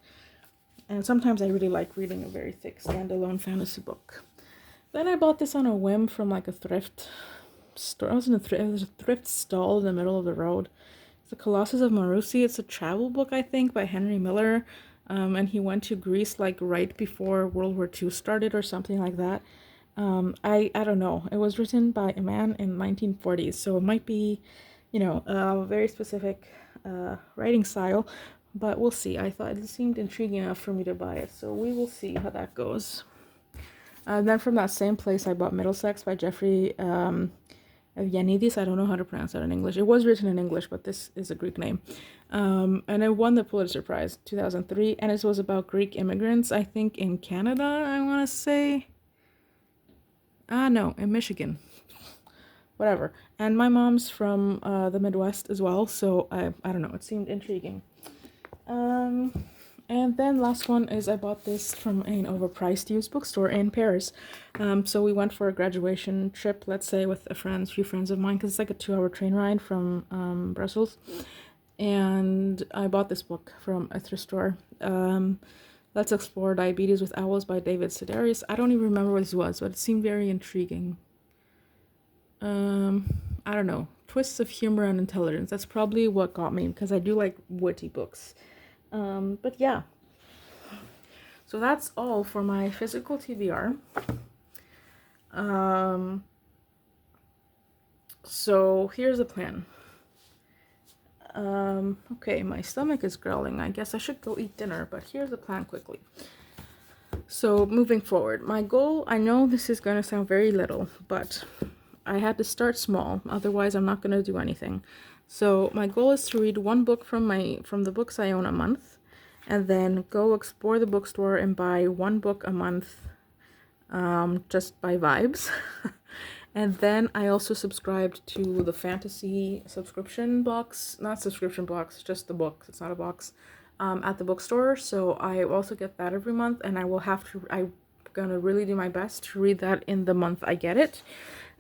And sometimes I really like reading a very thick standalone fantasy book. Then I bought this on a whim from a thrift store. It was a thrift stall in the middle of the road. The Colossus of Marusi. It's a travel book, I think, by Henry Miller. And he went to Greece like right before World War II started or something like that. I don't know. It was written by a man in 1940s, so it might be, a very specific writing style, but we'll see. I thought it seemed intriguing enough for me to buy it, so we will see how that goes. Then from that same place, I bought Middlesex by Jeffrey Yanidis. I don't know how to pronounce that in English. It was written in English, but this is a Greek name. And it won the Pulitzer Prize 2003, and it was about Greek immigrants, I think, in Canada, I want to say. No, in Michigan. Whatever. And my mom's from the Midwest as well, so I don't know, it seemed intriguing. And then last one is I bought this from an overpriced used bookstore in Paris. So we went for a graduation trip, let's say, with few friends of mine, because it's like a 2-hour train ride from Brussels. And I bought this book from a thrift store. Let's Explore Diabetes with Owls by David Sedaris. I don't even remember what this was, but it seemed very intriguing. I don't know. Twists of humor and intelligence. That's probably what got me, because I do like witty books. But yeah. So that's all for my physical TBR. So here's the plan. Okay, my stomach is growling. I guess I should go eat dinner, but here's the plan quickly. So moving forward, my goal, I know this is going to sound very little, but I had to start small, otherwise I'm not going to do anything. So my goal is to read one book from the books I own a month, and then go explore the bookstore and buy one book a month, just by vibes. And then I also subscribed to the fantasy subscription box, not subscription box, just the book, it's not a box, at the bookstore. So I also get that every month, and I'm gonna really do my best to read that in the month I get it.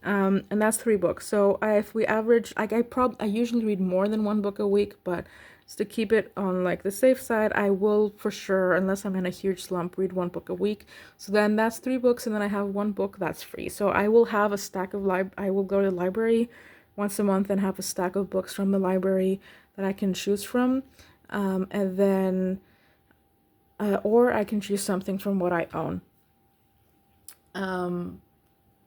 And that's 3 books. So if we average, like I usually read more than 1 book a week, but just to keep it on like the safe side, I will for sure, unless I'm in a huge slump, read 1 book a week. So then that's 3 books, and then I have 1 book that's free. So I will have a stack of I will go to the library once a month and have a stack of books from the library that I can choose from, and then or I can choose something from what I own.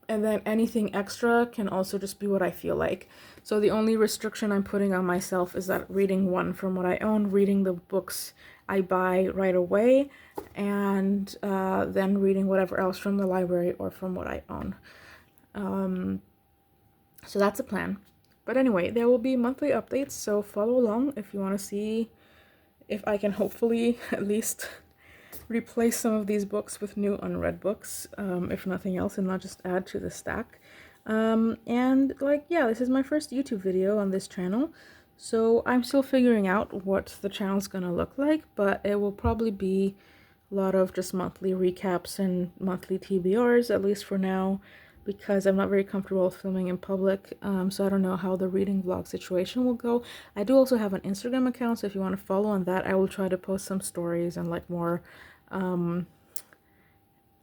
And then anything extra can also just be what I feel like. So the only restriction I'm putting on myself is that reading 1 from what I own, reading the books I buy right away, and then reading whatever else from the library or from what I own. So that's a plan. But anyway, there will be monthly updates, so follow along if you want to see if I can hopefully at least replace some of these books with new unread books, if nothing else, and not just add to the stack. And like, yeah, this is my first YouTube video on this channel, so I'm still figuring out what the channel's gonna look like, but it will probably be a lot of just monthly recaps and monthly TBRs, at least for now, because I'm not very comfortable filming in public, so I don't know how the reading vlog situation will go. I do also have an Instagram account, so if you want to follow on that, I will try to post some stories and like more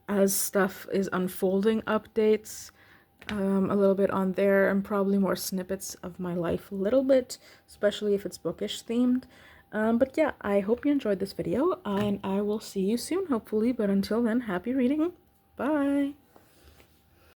as stuff is unfolding updates a little bit on there, and probably more snippets of my life a little bit, especially if it's bookish themed. But yeah, I hope you enjoyed this video, and I will see you soon, hopefully, but until then, happy reading. Bye!